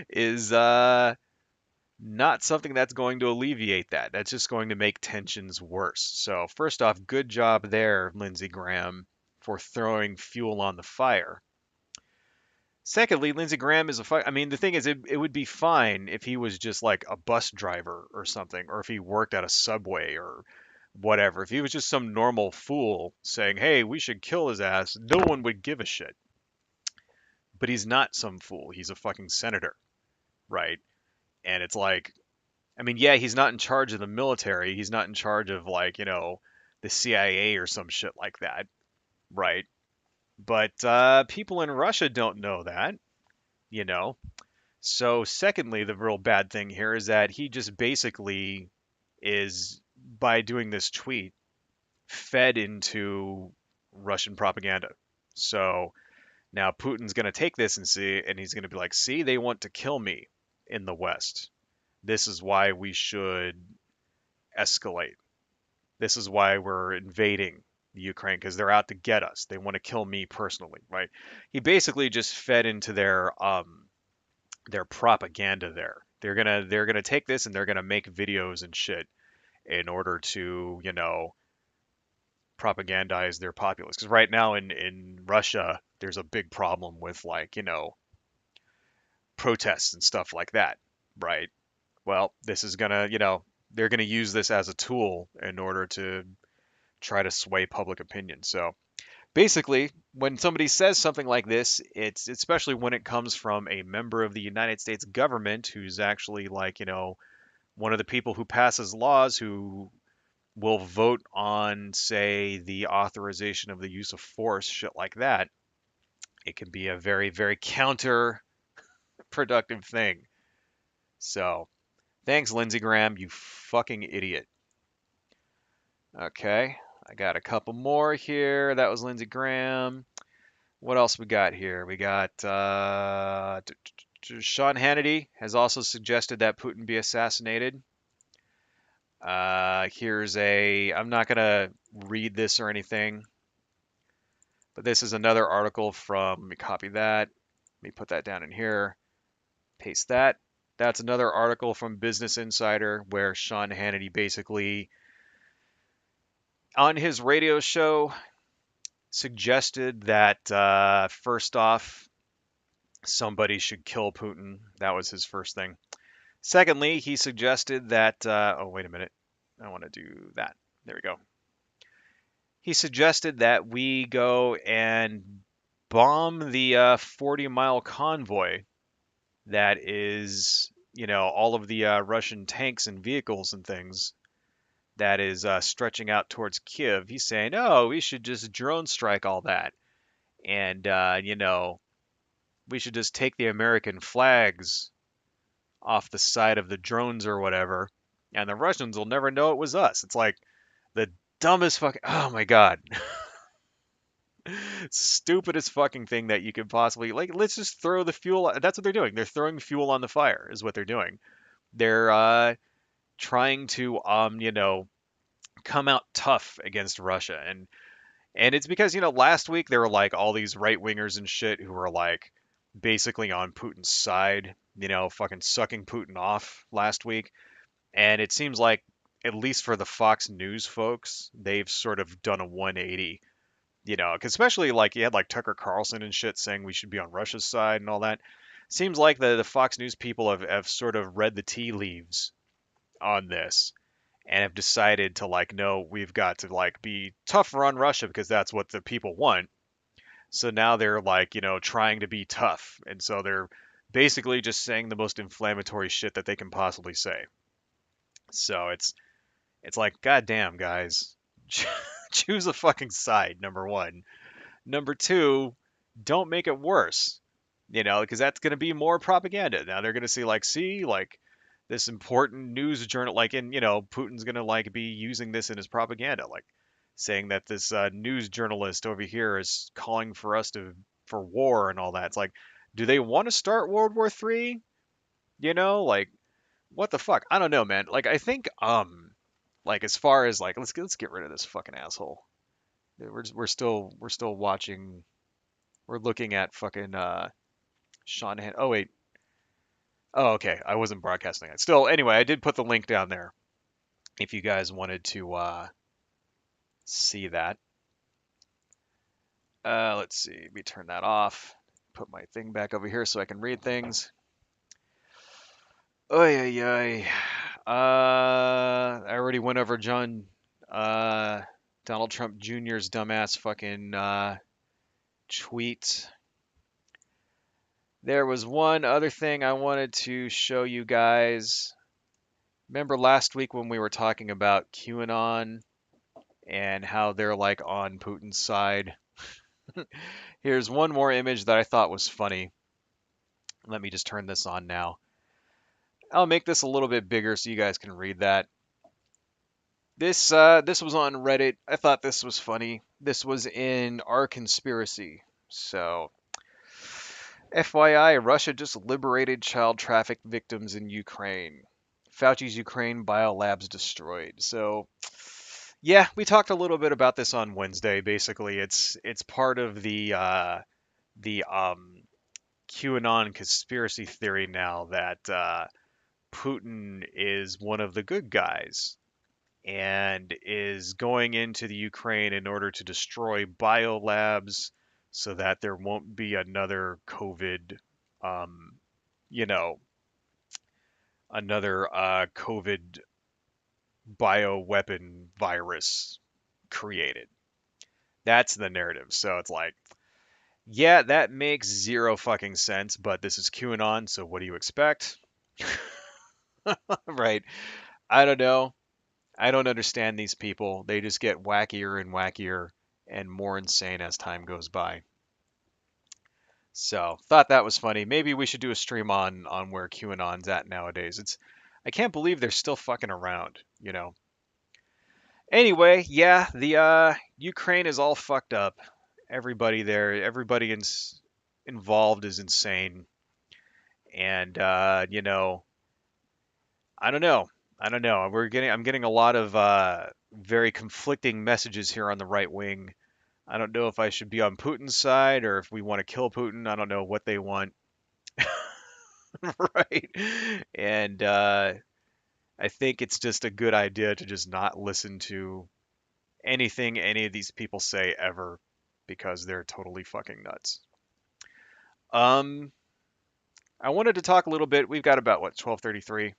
is not something that's going to alleviate that. That's just going to make tensions worse. So, first off, good job there, Lindsey Graham, for throwing fuel on the fire. Secondly, Lindsey Graham is I mean, the thing is, it would be fine if he was just like a bus driver or something, or if he worked at a subway or whatever. If he was just some normal fool saying, hey, we should kill his ass, no one would give a shit. But he's not some fool. He's a fucking senator, right? And it's like, I mean, yeah, he's not in charge of the military. He's not in charge of, like, the CIA or some shit like that, right? But people in Russia don't know that, you know? So, secondly, the real bad thing here is that he just basically is, by doing this tweet, fed into Russian propaganda. So now Putin's going to take this and he's going to be like, see, they want to kill me in the West. This is why we should escalate. This is why we're invading the Ukraine, because they're out to get us. They want to kill me personally, right? He basically just fed into their propaganda there. They're gonna take this and they're gonna make videos and shit in order to, propagandize their populace. Because right now in Russia, there's a big problem with like, protests and stuff like that, right? Well, this is gonna, they're gonna use this as a tool in order to try to sway public opinion. So basically, when somebody says something like this, it's especially when it comes from a member of the United States government who's actually like, one of the people who passes laws who will vote on, say, the authorization of the use of force, shit like that. It can be a very, very counterproductive thing. So, thanks, Lindsey Graham, you fucking idiot. Okay, I got a couple more here. That was Lindsey Graham. What else we got here? We got Sean Hannity has also suggested that Putin be assassinated. I'm not going to read this or anything, but this is another article from, let me copy that. Let me put that down in here, paste that. That's another article from Business Insider where Sean Hannity basically, on his radio show, suggested that first off, somebody should kill Putin. That was his first thing. Secondly, he suggested that, oh, wait a minute. I want to do that. There we go. He suggested that we go and bomb the 40-mile convoy that is, all of the Russian tanks and vehicles and things that is stretching out towards Kiev. He's saying, oh, we should just drone strike all that. And, we should just take the American flags off the side of the drones or whatever, and the Russians will never know it was us. It's like the dumbest fucking, oh my god, stupidest fucking thing that you could possibly, like, let's just throw the fuel. That's what they're doing. They're throwing fuel on the fire is what they're doing. They're trying to come out tough against Russia, and it's because last week there were like all these right wingers and shit who were like basically on Putin's side, fucking sucking Putin off last week. And it seems like, at least for the Fox News folks, they've sort of done a 180, 'cause especially like you had like Tucker Carlson and shit saying we should be on Russia's side and all that. Seems like the Fox News people have sort of read the tea leaves on this and have decided to like, no, we've got to like be tougher on Russia because that's what the people want. So now they're like, trying to be tough. And so they're basically just saying the most inflammatory shit that they can possibly say. So it's like, goddamn, guys, choose a fucking side. Number one. Number two, don't make it worse. Because that's going to be more propaganda. Now they're going to see like, see, like this important news journal, like, and Putin's going to like be using this in his propaganda, like saying that this news journalist over here is calling for us for war and all that. It's like, do they want to start World War III? Like, what the fuck? I don't know, man. Like, I think like as far as like let's get rid of this fucking asshole. We're still watching. We're looking at fucking Sean Han. Oh wait. Oh okay. I wasn't broadcasting it. Still, anyway, I did put the link down there if you guys wanted to see that. Let's see. Let me turn that off. Put my thing back over here so I can read things. Oy, oy, oy. I already went over Donald Trump Jr.'s dumbass fucking tweet. There was one other thing I wanted to show you guys. Remember last week when we were talking about QAnon and how they're like on Putin's side? Here's one more image that I thought was funny. Let me just turn this on now. I'll make this a little bit bigger so you guys can read that. This was on Reddit. I thought this was funny. This was in Our Conspiracy. So, FYI, Russia just liberated child traffic victims in Ukraine. Fauci's Ukraine biolabs destroyed. So, Yeah, we talked a little bit about this on Wednesday. Basically, it's part of the QAnon conspiracy theory now that Putin is one of the good guys and is going into the Ukraine in order to destroy biolabs so that there won't be another COVID, um, you know, another COVID bioweapon virus created. That's the narrative. So it's like, yeah, that makes zero fucking sense, but this is QAnon, so what do you expect? Right. I don't know. I don't understand these people. They just get wackier and wackier and more insane as time goes by. So, thought that was funny. Maybe we should do a stream on where QAnon's at nowadays. I can't believe they're still fucking around, you know. Anyway, yeah, the Ukraine is all fucked up. Everybody there, involved is insane. And I don't know. I don't know. I'm getting a lot of very conflicting messages here on the right wing. I don't know if I should be on Putin's side or if we want to kill Putin. I don't know what they want, right? And I think it's just a good idea to just not listen to anything any of these people say ever because they're totally fucking nuts. Um, I wanted to talk a little bit. We've got about what 12:33.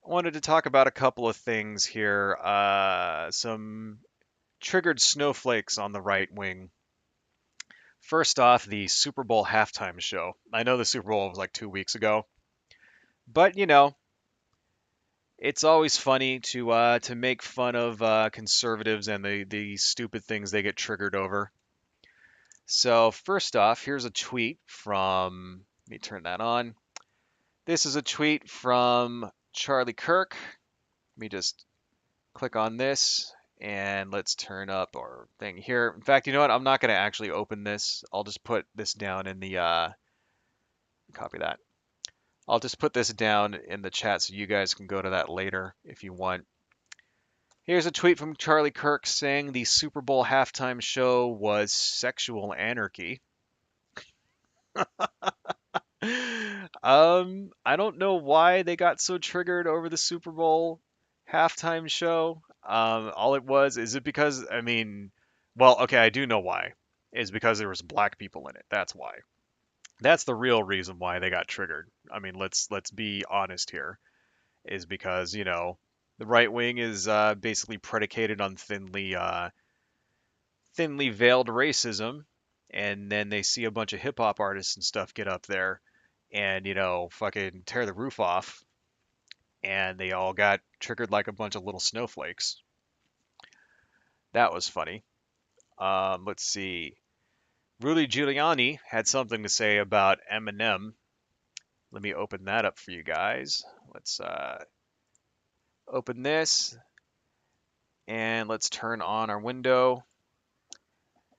I wanted to talk about a couple of things here. Some triggered snowflakes on the right wing. First off, the Super Bowl halftime show. I know the Super Bowl was like 2 weeks ago, but it's always funny to make fun of conservatives and the stupid things they get triggered over. So first off, here's a tweet from. Let me turn that on. This is a tweet from Charlie Kirk. Let me just click on this and let's turn up our thing here. In fact, you know what? I'm not going to actually open this. I'll just put this down in the copy that. I'll just put this down in the chat so you guys can go to that later if you want. Here's a tweet from Charlie Kirk saying the Super Bowl halftime show was sexual anarchy. I don't know why they got so triggered over the Super Bowl halftime show. All it was, is it because, I mean, well, okay, I do know why. Is because there was black people in it. That's why. That's the real reason why they got triggered. I mean, let's be honest here. Is because, the right wing is basically predicated on thinly veiled racism, and then they see a bunch of hip hop artists and stuff get up there and fucking tear the roof off, and they all got triggered like a bunch of little snowflakes. That was funny. Let's see. Rudy Giuliani had something to say about Eminem. Let me open that up for you guys. Let's open this and let's turn on our window.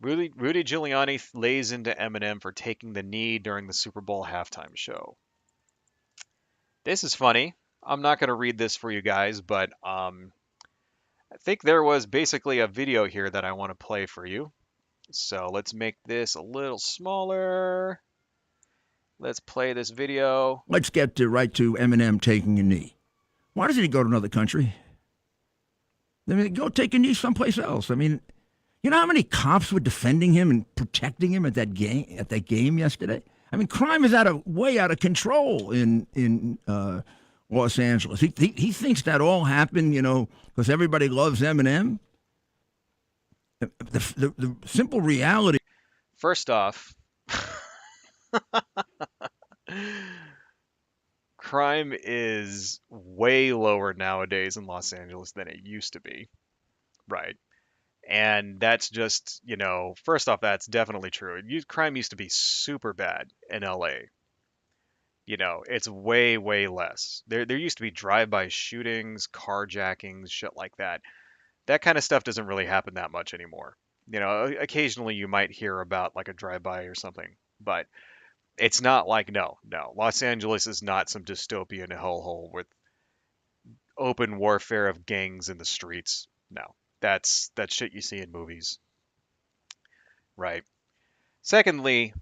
Rudy Giuliani lays into Eminem for taking the knee during the Super Bowl halftime show. This is funny. I'm not going to read this for you guys, but I think there was basically a video here that I want to play for you. So let's make this a little smaller. Let's play this video. Let's get right to Eminem taking a knee. Why doesn't he go to another country? I mean, go take a knee someplace else. I mean, you know how many cops were defending him and protecting him at that game yesterday? I mean, crime is way out of control in Los Angeles. He thinks that all happened, because everybody loves Eminem. The simple reality. First off, crime is way lower nowadays in Los Angeles than it used to be, right? And that's just, first off, that's definitely true. Crime used to be super bad in LA. It's way, way less. There used to be drive-by shootings, carjackings, shit like that. That kind of stuff doesn't really happen that much anymore. Occasionally you might hear about like a drive-by or something, but it's not like, no. Los Angeles is not some dystopian hellhole with open warfare of gangs in the streets. No. That's shit you see in movies, right? Secondly,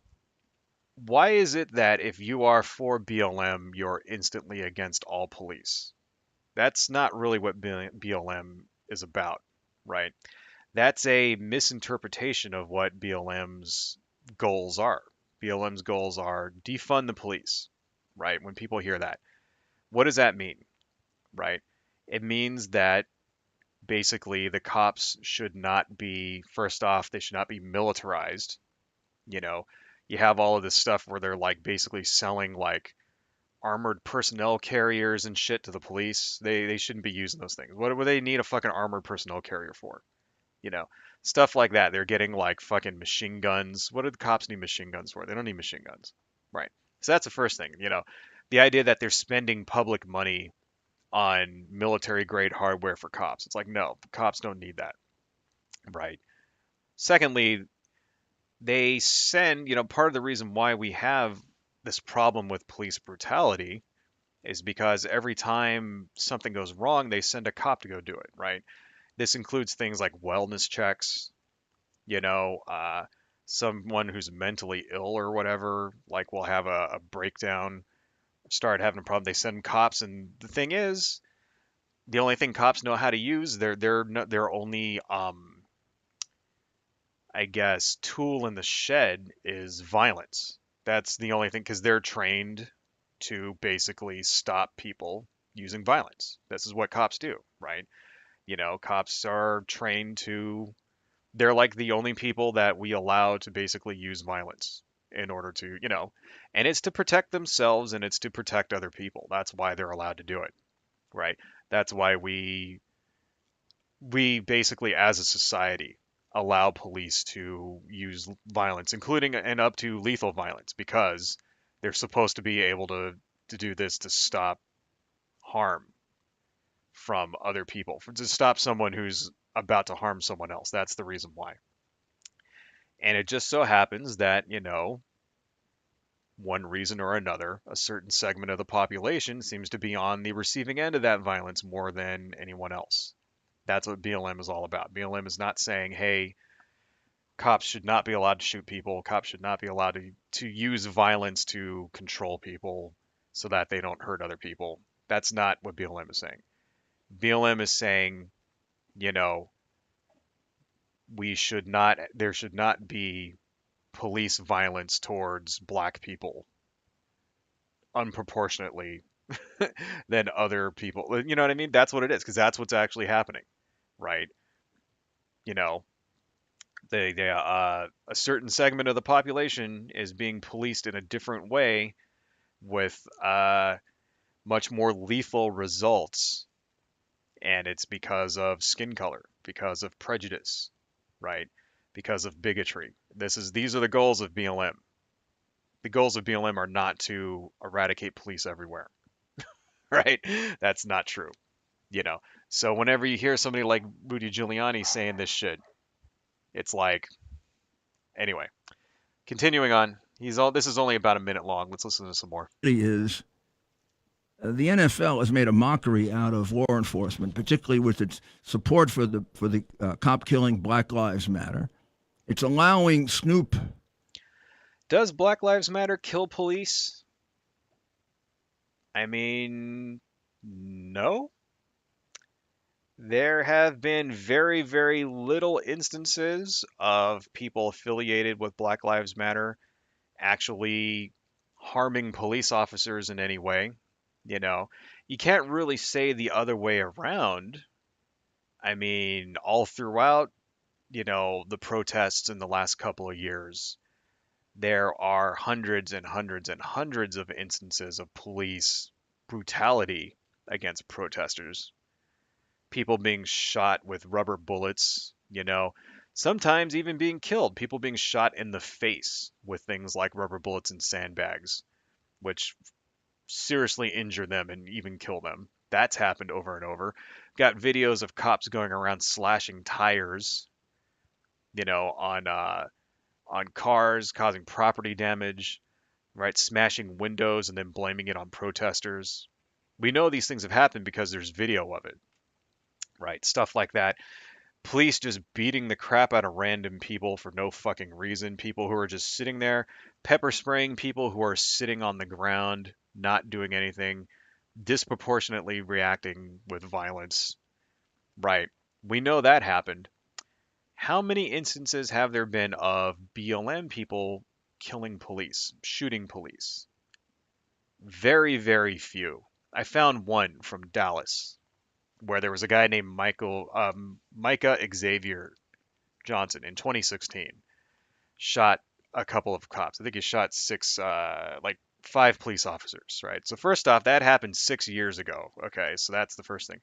why is it that if you are for BLM, you're instantly against all police? That's not really what BLM is about, right? That's a misinterpretation of what BLM's goals are. BLM's goals are defund the police, right? When people hear that, what does that mean, right? It means that basically the cops should not be, first off, they should not be militarized. You know, you have all of this stuff where they're like basically selling like armored personnel carriers and shit to the police. They shouldn't be using those things. What would they need a fucking armored personnel carrier for? You know, stuff like that. They're getting like fucking machine guns. What do the cops need machine guns for? They don't need machine guns. Right. So that's the first thing, the idea that they're spending public money on military grade hardware for cops. It's like, no, the cops don't need that. Right. Secondly, they send, part of the reason why we have this problem with police brutality is because every time something goes wrong, they send a cop to go do it, right? This includes things like wellness checks, you know, uh, someone who's mentally ill or whatever, like will have a breakdown, start having a problem. They send cops, and the thing is, the only thing cops know how to use, their only, I guess, tool in the shed is violence. That's the only thing, because they're trained to basically stop people using violence. This is what cops do, right? Cops are trained to, they're like the only people that we allow to basically use violence in order to, and it's to protect themselves and it's to protect other people. That's why they're allowed to do it, right? That's why we basically as a society allow police to use violence, including and up to lethal violence, because they're supposed to be able to do this to stop harm from other people, to stop someone who's about to harm someone else. That's the reason why. And it just so happens that, one reason or another, a certain segment of the population seems to be on the receiving end of that violence more than anyone else. That's what BLM is all about. BLM is not saying, hey, cops should not be allowed to shoot people. Cops should not be allowed to use violence to control people so that they don't hurt other people. That's not what BLM is saying. BLM is saying, you know, there should not be police violence towards black people unproportionately than other people. You know what I mean? That's what it is, because that's what's actually happening, right? You know, a certain segment of the population is being policed in a different way with much more lethal results, and it's because of skin color, because of prejudice, right? Because of bigotry. These are the goals of BLM. The goals of BLM are not to eradicate police everywhere, right? That's not true, you know. So whenever you hear somebody like Rudy Giuliani saying this shit, it's like, anyway. Continuing on, this is only about a minute long. Let's listen to some more. Is the NFL has made a mockery out of law enforcement, particularly with its support for the cop killing Black Lives Matter. It's allowing Snoop. Does Black Lives Matter kill police? I mean, no. There have been very, very little instances of people affiliated with Black Lives Matter actually harming police officers in any way. You know, you can't really say the other way around. I mean, all throughout, the protests in the last couple of years, there are hundreds and hundreds and hundreds of instances of police brutality against protesters. People being shot with rubber bullets, sometimes even being killed. People being shot in the face with things like rubber bullets and sandbags, which seriously injure them and even kill them. That's happened over and over. Got videos of cops going around slashing tires, on cars, causing property damage, right? Smashing windows and then blaming it on protesters. We know these things have happened because there's video of it, right? Stuff like that. Police just beating the crap out of random people for no fucking reason. People who are just sitting there, pepper spraying people who are sitting on the ground, not doing anything, disproportionately reacting with violence. Right. We know that happened. How many instances have there been of BLM people killing police, shooting police? Very, very few. I found one from Dallas where there was a guy named Micah Xavier Johnson in 2016 shot a couple of cops. I think he shot like five police officers, right? So first off, that happened 6 years ago. Okay, so that's the first thing.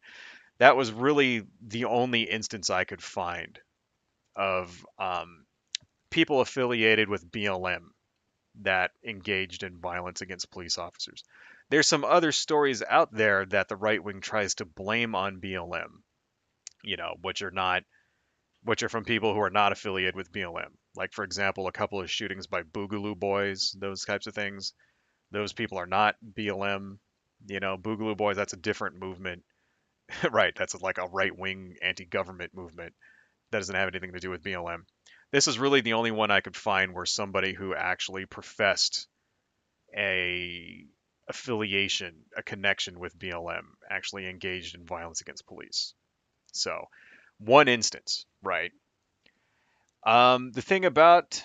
That was really the only instance I could find of people affiliated with BLM that engaged in violence against police officers. There's some other stories out there that the right wing tries to blame on BLM, which are from people who are not affiliated with BLM. Like, for example, a couple of shootings by Boogaloo Boys, those types of things. Those people are not BLM. Boogaloo Boys, that's a different movement. Right, that's like a right wing anti government movement. That doesn't have anything to do with BLM. This is really the only one I could find where somebody who actually professed a affiliation, a connection with BLM, actually engaged in violence against police. So, one instance, right? The thing about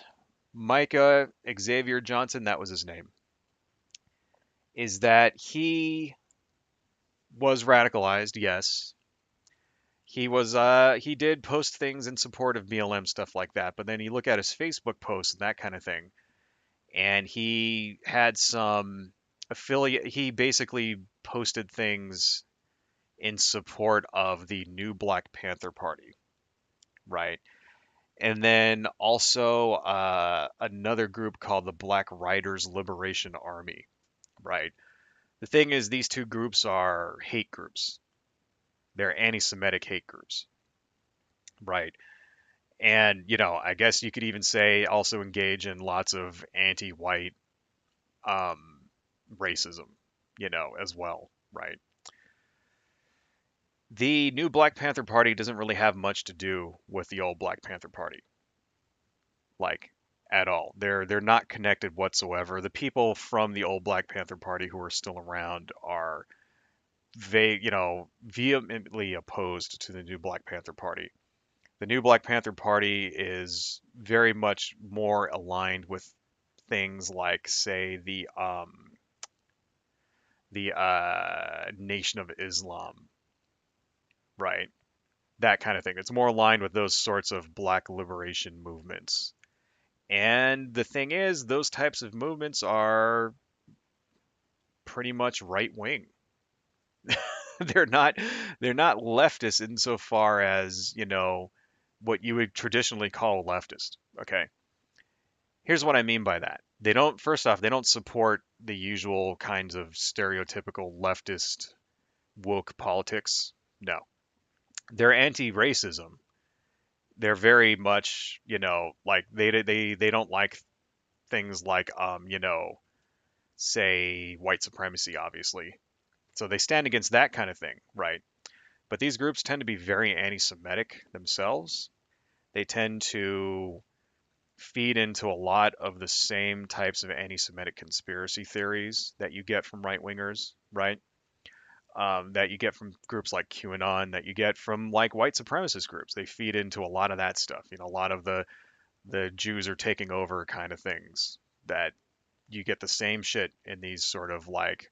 Micah Xavier Johnson, that was his name, is that he was radicalized, yes. He did post things in support of BLM stuff like that, but then you look at his Facebook posts and that kind of thing, and he had some affiliate. He basically posted things in support of the new Black Panther Party, right? And then also another group called the Black Riders Liberation Army, right? The thing is, these two groups are hate groups. They're anti-Semitic hate groups, right? And I guess you could even say also engage in lots of anti-white um, racism, as well, right? The new Black Panther Party doesn't really have much to do with the old Black Panther Party, like at all. They're not connected whatsoever. The people from the old Black Panther Party who are still around are vehemently opposed to the new Black Panther Party. The new Black Panther Party is very much more aligned with things like, say, the Nation of Islam, right? That kind of thing. It's more aligned with those sorts of black liberation movements. And the thing is, those types of movements are pretty much right wing. they're not they're not leftist insofar as, what you would traditionally call a leftist. Okay. Here's what I mean by that. First off, they don't support the usual kinds of stereotypical leftist woke politics. No. They're anti-racism. They're very much, like they don't like things like say white supremacy, obviously. So they stand against that kind of thing, right? But these groups tend to be very anti-Semitic themselves. They tend to feed into a lot of the same types of anti-Semitic conspiracy theories that you get from right-wingers, right? That you get from groups like QAnon, that you get from like white supremacist groups. They feed into a lot of that stuff. A lot of the Jews are taking over kind of things. That you get the same shit in these sort of like,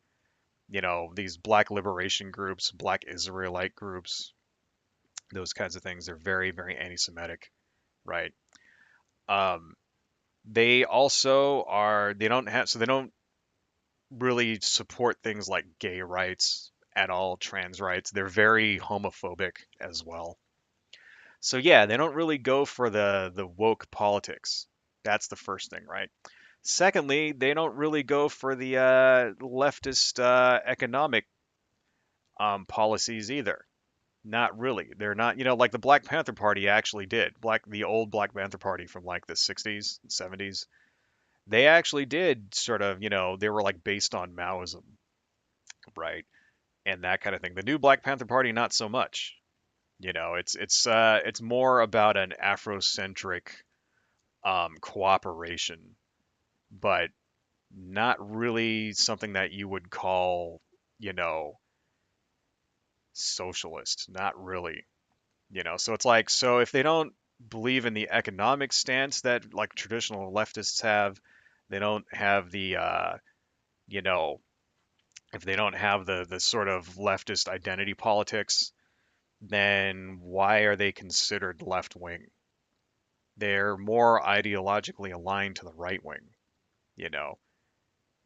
these black liberation groups, black Israelite groups, those kinds of things. They're very, very anti-Semitic, right? Um, they also are. They don't really support things like gay rights at all, trans rights. They're very homophobic as well. So yeah, they don't really go for the woke politics. That's the first thing, right? Secondly, they don't really go for the leftist economic policies either. Not really. They're not, like the Black Panther Party actually did. The old Black Panther Party from like the 60s, 70s. They actually did sort of, they were like based on Maoism, right? And that kind of thing. The new Black Panther Party, not so much. It's more about an Afrocentric cooperation, but not really something that you would call, you know, socialist. Not really. So it's like, so if they don't believe in the economic stance that like traditional leftists have, they don't have the you know if they don't have the sort of leftist identity politics, then why are they considered left wing? They're more ideologically aligned to the right wing. you know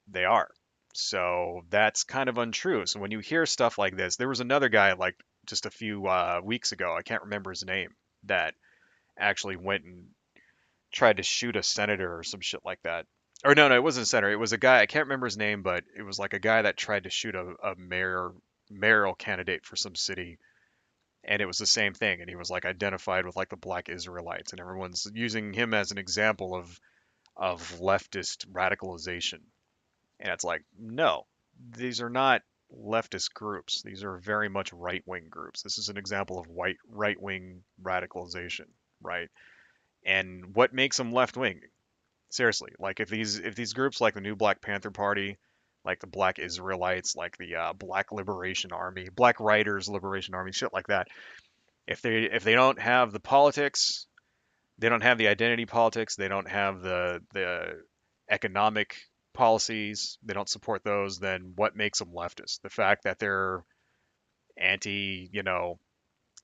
they are. So that's kind of untrue. So when you hear stuff like this, there was another guy like just a few weeks ago, I can't remember his name, that actually went and tried to shoot a senator or some shit like that. Or no, it wasn't a senator. It was a guy. I can't remember his name, but it was like a guy that tried to shoot a mayoral candidate for some city, and it was the same thing. And he was like identified with like the Black Israelites, and everyone's using him as an example of leftist radicalization. And it's like, no, these are not leftist groups. These are very much right wing groups. This is an example of white right wing radicalization, right? And what makes them left wing? Seriously, like if these groups like the New Black Panther Party, like the Black Israelites, like the Black Liberation Army, Black Writers Liberation Army, shit like that. If they don't have the politics, they don't have the identity politics, they don't have the economic policies, they don't support those, then what makes them leftist? The fact that they're anti,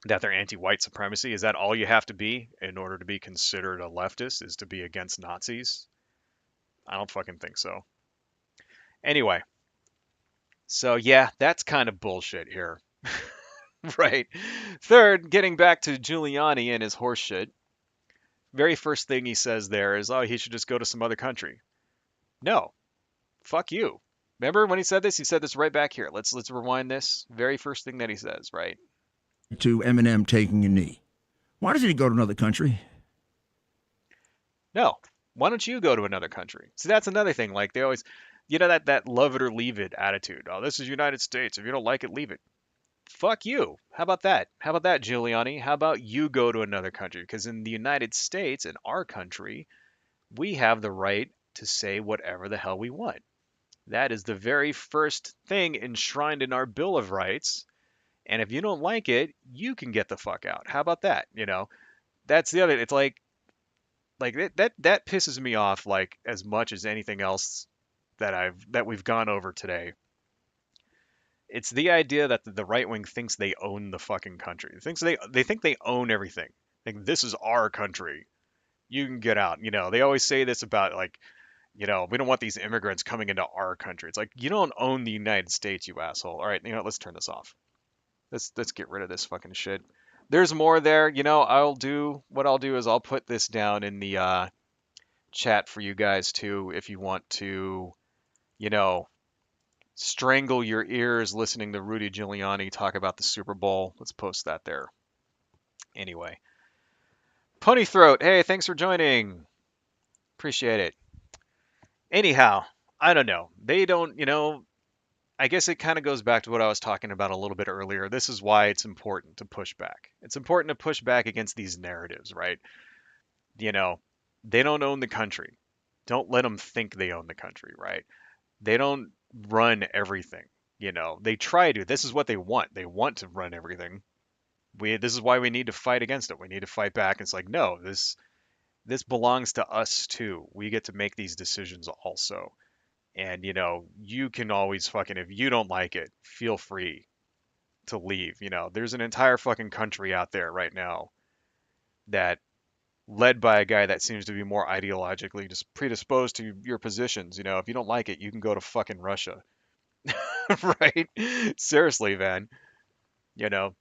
that they're anti-white supremacy, is that all you have to be in order to be considered a leftist, is to be against Nazis? I don't fucking think so. Anyway, so yeah, that's kind of bullshit here. Right. Third, getting back to Giuliani and his horseshit, very first thing he says there is, oh, he should just go to some other country. No, fuck you. Remember when he said this? He said this right back here. Let's rewind this. Very first thing that he says, right? To Eminem taking a knee. Why doesn't he go to another country? No. Why don't you go to another country? See, that's another thing. Like they always, that love it or leave it attitude. Oh, this is United States. If you don't like it, leave it. Fuck you. How about that? How about that, Giuliani? How about you go to another country? Because in the United States, in our country, we have the right to say whatever the hell we want. That is the very first thing enshrined in our Bill of Rights. And if you don't like it, you can get the fuck out. How about that? That's the other. It's like that pisses me off like as much as anything else that we've gone over today. It's the idea that the right wing thinks they own the fucking country. They think they own everything. Like this is our country. You can get out. They always say this about like, we don't want these immigrants coming into our country. It's like you don't own the United States, you asshole. All right, let's turn this off. Let's get rid of this fucking shit. There's more there. I'll do is I'll put this down in the chat for you guys too if you want to, you know, strangle your ears listening to Rudy Giuliani talk about the Super Bowl. Let's post that there. Anyway, Pony Throat, hey, thanks for joining. Appreciate it. Anyhow, I don't know. They don't, I guess it kind of goes back to what I was talking about a little bit earlier. This is why it's important to push back. It's important to push back against these narratives, right? You know, they don't own the country. Don't let them think they own the country, right? They don't run everything. They try to. This is what they want. They want to run everything. This is why we need to fight against it. We need to fight back. It's like, no, this belongs to us too. We get to make these decisions also. And you can always fucking, if you don't like it, feel free to leave. There's an entire fucking country out there right now that led by a guy that seems to be more ideologically just predisposed to your positions. If you don't like it, you can go to fucking Russia. Right? Seriously, man. You know.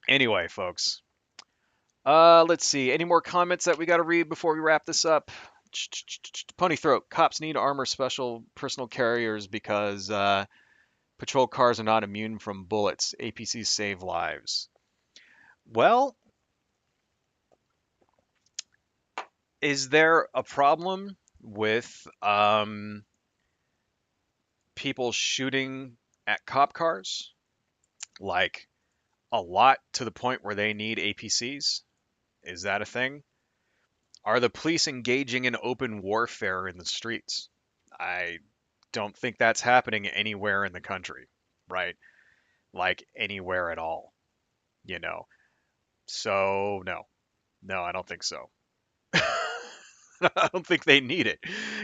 Anyway, folks. Let's see. Any more comments that we got to read before we wrap this up? Pony Throat. Cops need armor special personal carriers because patrol cars are not immune from bullets. APCs save lives. Well, is there a problem with people shooting at cop cars? Like, a lot to the point where they need APCs? Is that a thing? Are the police engaging in open warfare in the streets? I don't think that's happening anywhere in the country, right? Like anywhere at all, you know. So no, no, I don't think so. I don't think they need it.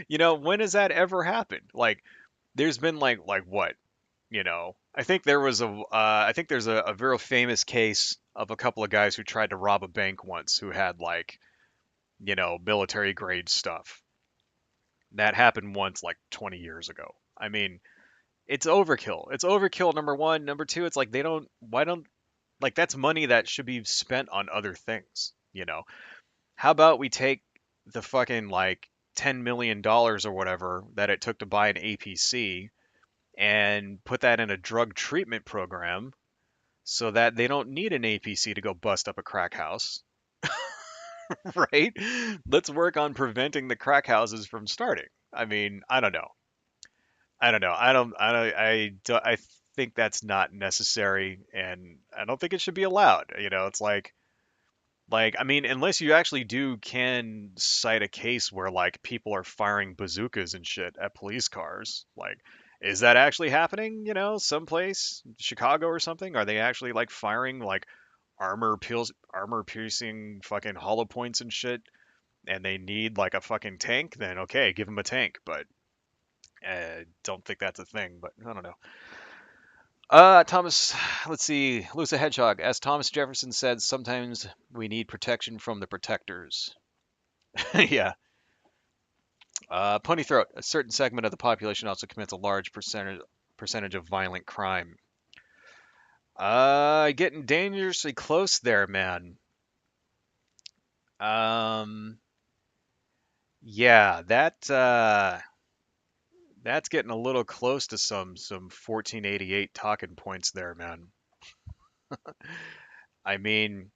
When has that ever happened? Like, there's been like what? I think there's a very famous case of a couple of guys who tried to rob a bank once who had like, military grade stuff. That happened once like 20 years ago. I mean, it's overkill. It's overkill, number one. Number two, it's like why don't, like, that's money that should be spent on other things? How about we take the fucking like $10 million or whatever that it took to buy an APC and put that in a drug treatment program so that they don't need an APC to go bust up a crack house, right? Let's work on preventing the crack houses from starting. I mean, I don't know. I don't know. I think that's not necessary, and I don't think it should be allowed. It's like, I mean, unless you actually can cite a case where like people are firing bazookas and shit at police cars, like, is that actually happening? Someplace, Chicago or something? Are they actually like firing like armor piercing fucking hollow points and shit? And they need like a fucking tank? Then okay, give them a tank. But don't think that's a thing. But I don't know. Thomas, let's see. Lusa Hedgehog, as Thomas Jefferson said, sometimes we need protection from the protectors. Yeah. Pony Throat, a certain segment of the population also commits a large percentage of violent crime. Getting dangerously close there, man. Yeah, that's getting a little close to some 1488 talking points there, man. I mean,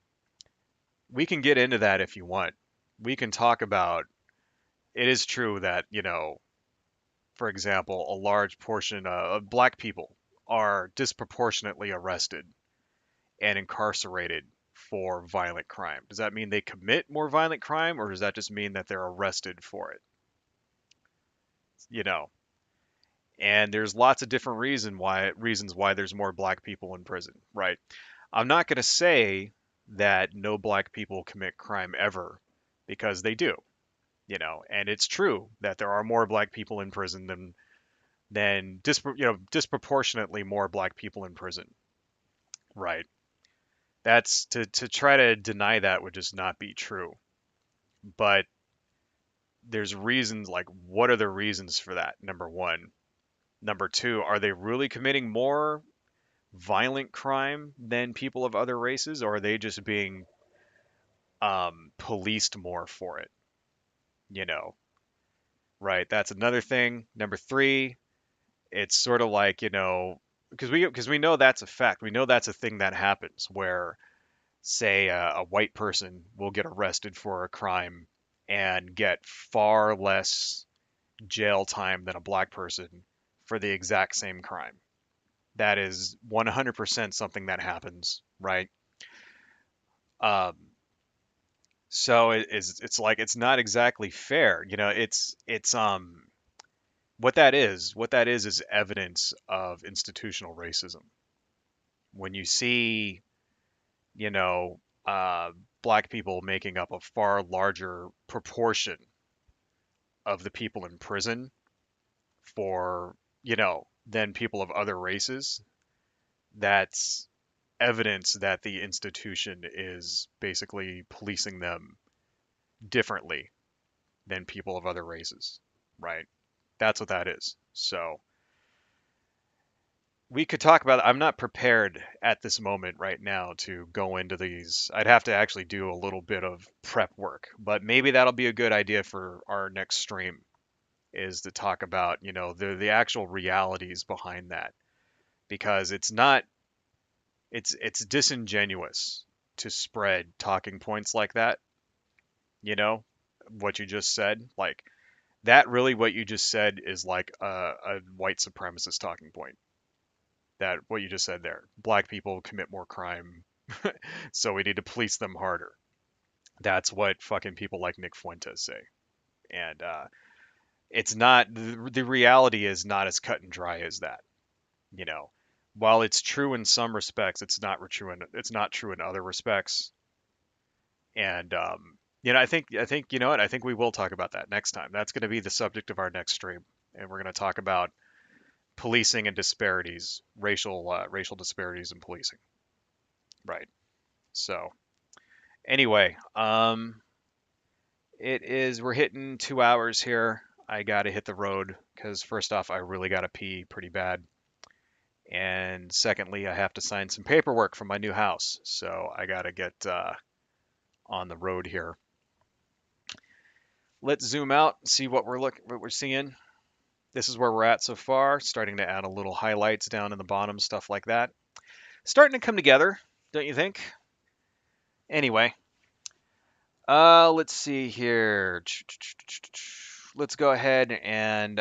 we can get into that if you want. We can talk about, it is true that, for example, a large portion of black people are disproportionately arrested and incarcerated for violent crime. Does that mean they commit more violent crime, or does that just mean that they're arrested for it? You know, and there's lots of different reasons why there's more black people in prison, right? I'm not going to say that no black people commit crime ever, because they do, and it's true that there are more black people in prison than disproportionately more black people in prison, right? That's to try to deny that would just not be true. But there's reasons, like, what are the reasons for that? Number one. Number two, are they really committing more violent crime than people of other races, or are they just being policed more for it? You know, right? That's another thing. Number three, it's sort of like, because we know that's a fact. We know that's a thing that happens where, say, a white person will get arrested for a crime and get far less jail time than a black person for the exact same crime. That is 100% something that happens, right? Um, so it's like, it's not exactly fair. It's what that is evidence of institutional racism. When you see, you know, black people making up a far larger proportion of the people in prison for, than people of other races, that's evidence that the institution is basically policing them differently than people of other races, right? That's what that is. So we could talk about it. I'm not prepared at this moment right now to go into these. I'd have to actually do a little bit of prep work, but maybe that'll be a good idea for our next stream, is to talk about, the actual realities behind that, because it's disingenuous to spread talking points like that, you know, what you just said. Like, that really, what you just said is like a white supremacist talking point. that what you just said there. Black people commit more crime, so we need to police them harder. That's what fucking people like Nick Fuentes say. And it's not, the reality is not as cut and dry as that. You know, while it's true in some respects, it's not true in other respects. And I think you know what? I think we will talk about that next time. That's going to be the subject of our next stream, and we're going to talk about policing and disparities, racial disparities in policing. Right. So anyway, we're hitting 2 hours here. I got to hit the road because first off, I really got to pee pretty bad. And secondly, I have to sign some paperwork for my new house. So I got to get on the road here. Let's zoom out and see what we're seeing. This is where we're at so far. Starting to add a little highlights down in the bottom, stuff like that. Starting to come together, don't you think? Anyway, let's see here. Let's go ahead and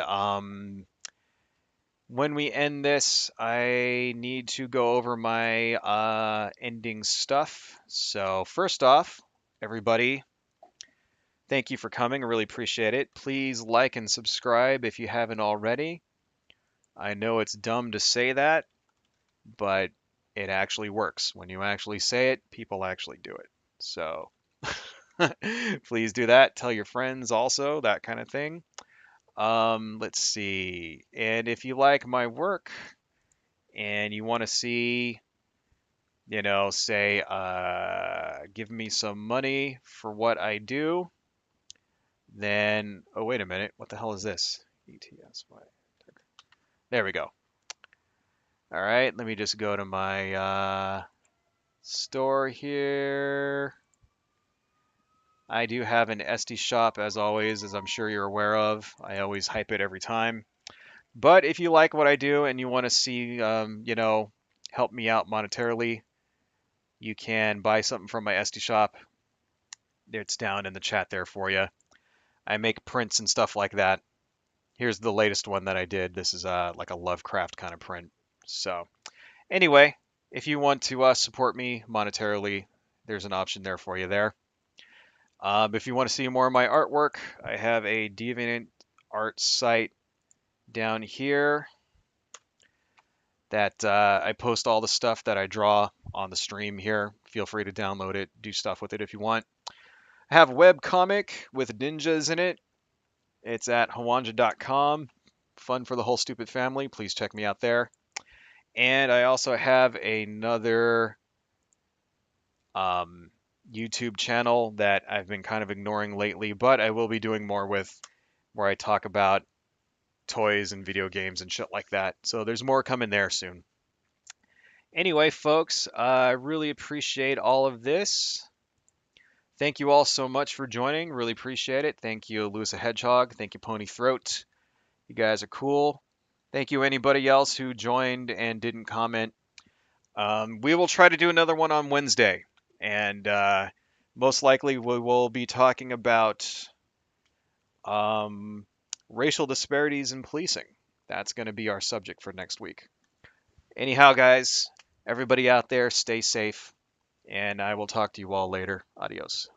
when we end this, I need to go over my ending stuff. So first off, everybody, thank you for coming. I really appreciate it. Please like and subscribe if you haven't already. I know it's dumb to say that, but it actually works. When you actually say it, people actually do it. So please do that. Tell your friends also, that kind of thing. Let's see. And if you like my work and you want to see, say, give me some money for what I do, then, oh, wait a minute. What the hell is this? ETSY. There we go. All right, let me just go to my store here. I do have an SD shop, as always, as I'm sure you're aware of. I always hype it every time. But if you like what I do and you want to see, help me out monetarily, you can buy something from my SD shop. It's down in the chat there for you. I make prints and stuff like that. Here's the latest one that I did. This is like a Lovecraft kind of print. So anyway, if you want to support me monetarily, there's an option there for you there. If you want to see more of my artwork, I have a Deviant art site down here that I post all the stuff that I draw on the stream here. Feel free to download it, do stuff with it if you want. I have a webcomic with ninjas in it. It's at hawanja.com. Fun for the whole stupid family. Please check me out there. And I also have another YouTube channel that I've been kind of ignoring lately, but I will be doing more with, where I talk about toys and video games and shit like that. So there's more coming there soon. Anyway, folks, I really appreciate all of this. Thank you all so much for joining. Really appreciate it. Thank you, Lewis a Hedgehog. Thank you, Pony Throat. You guys are cool. Thank you, anybody else who joined and didn't comment. We will try to do another one on Wednesday. And most likely we will be talking about racial disparities in policing. That's going to be our subject for next week. Anyhow, guys, everybody out there, stay safe. And I will talk to you all later. Adios.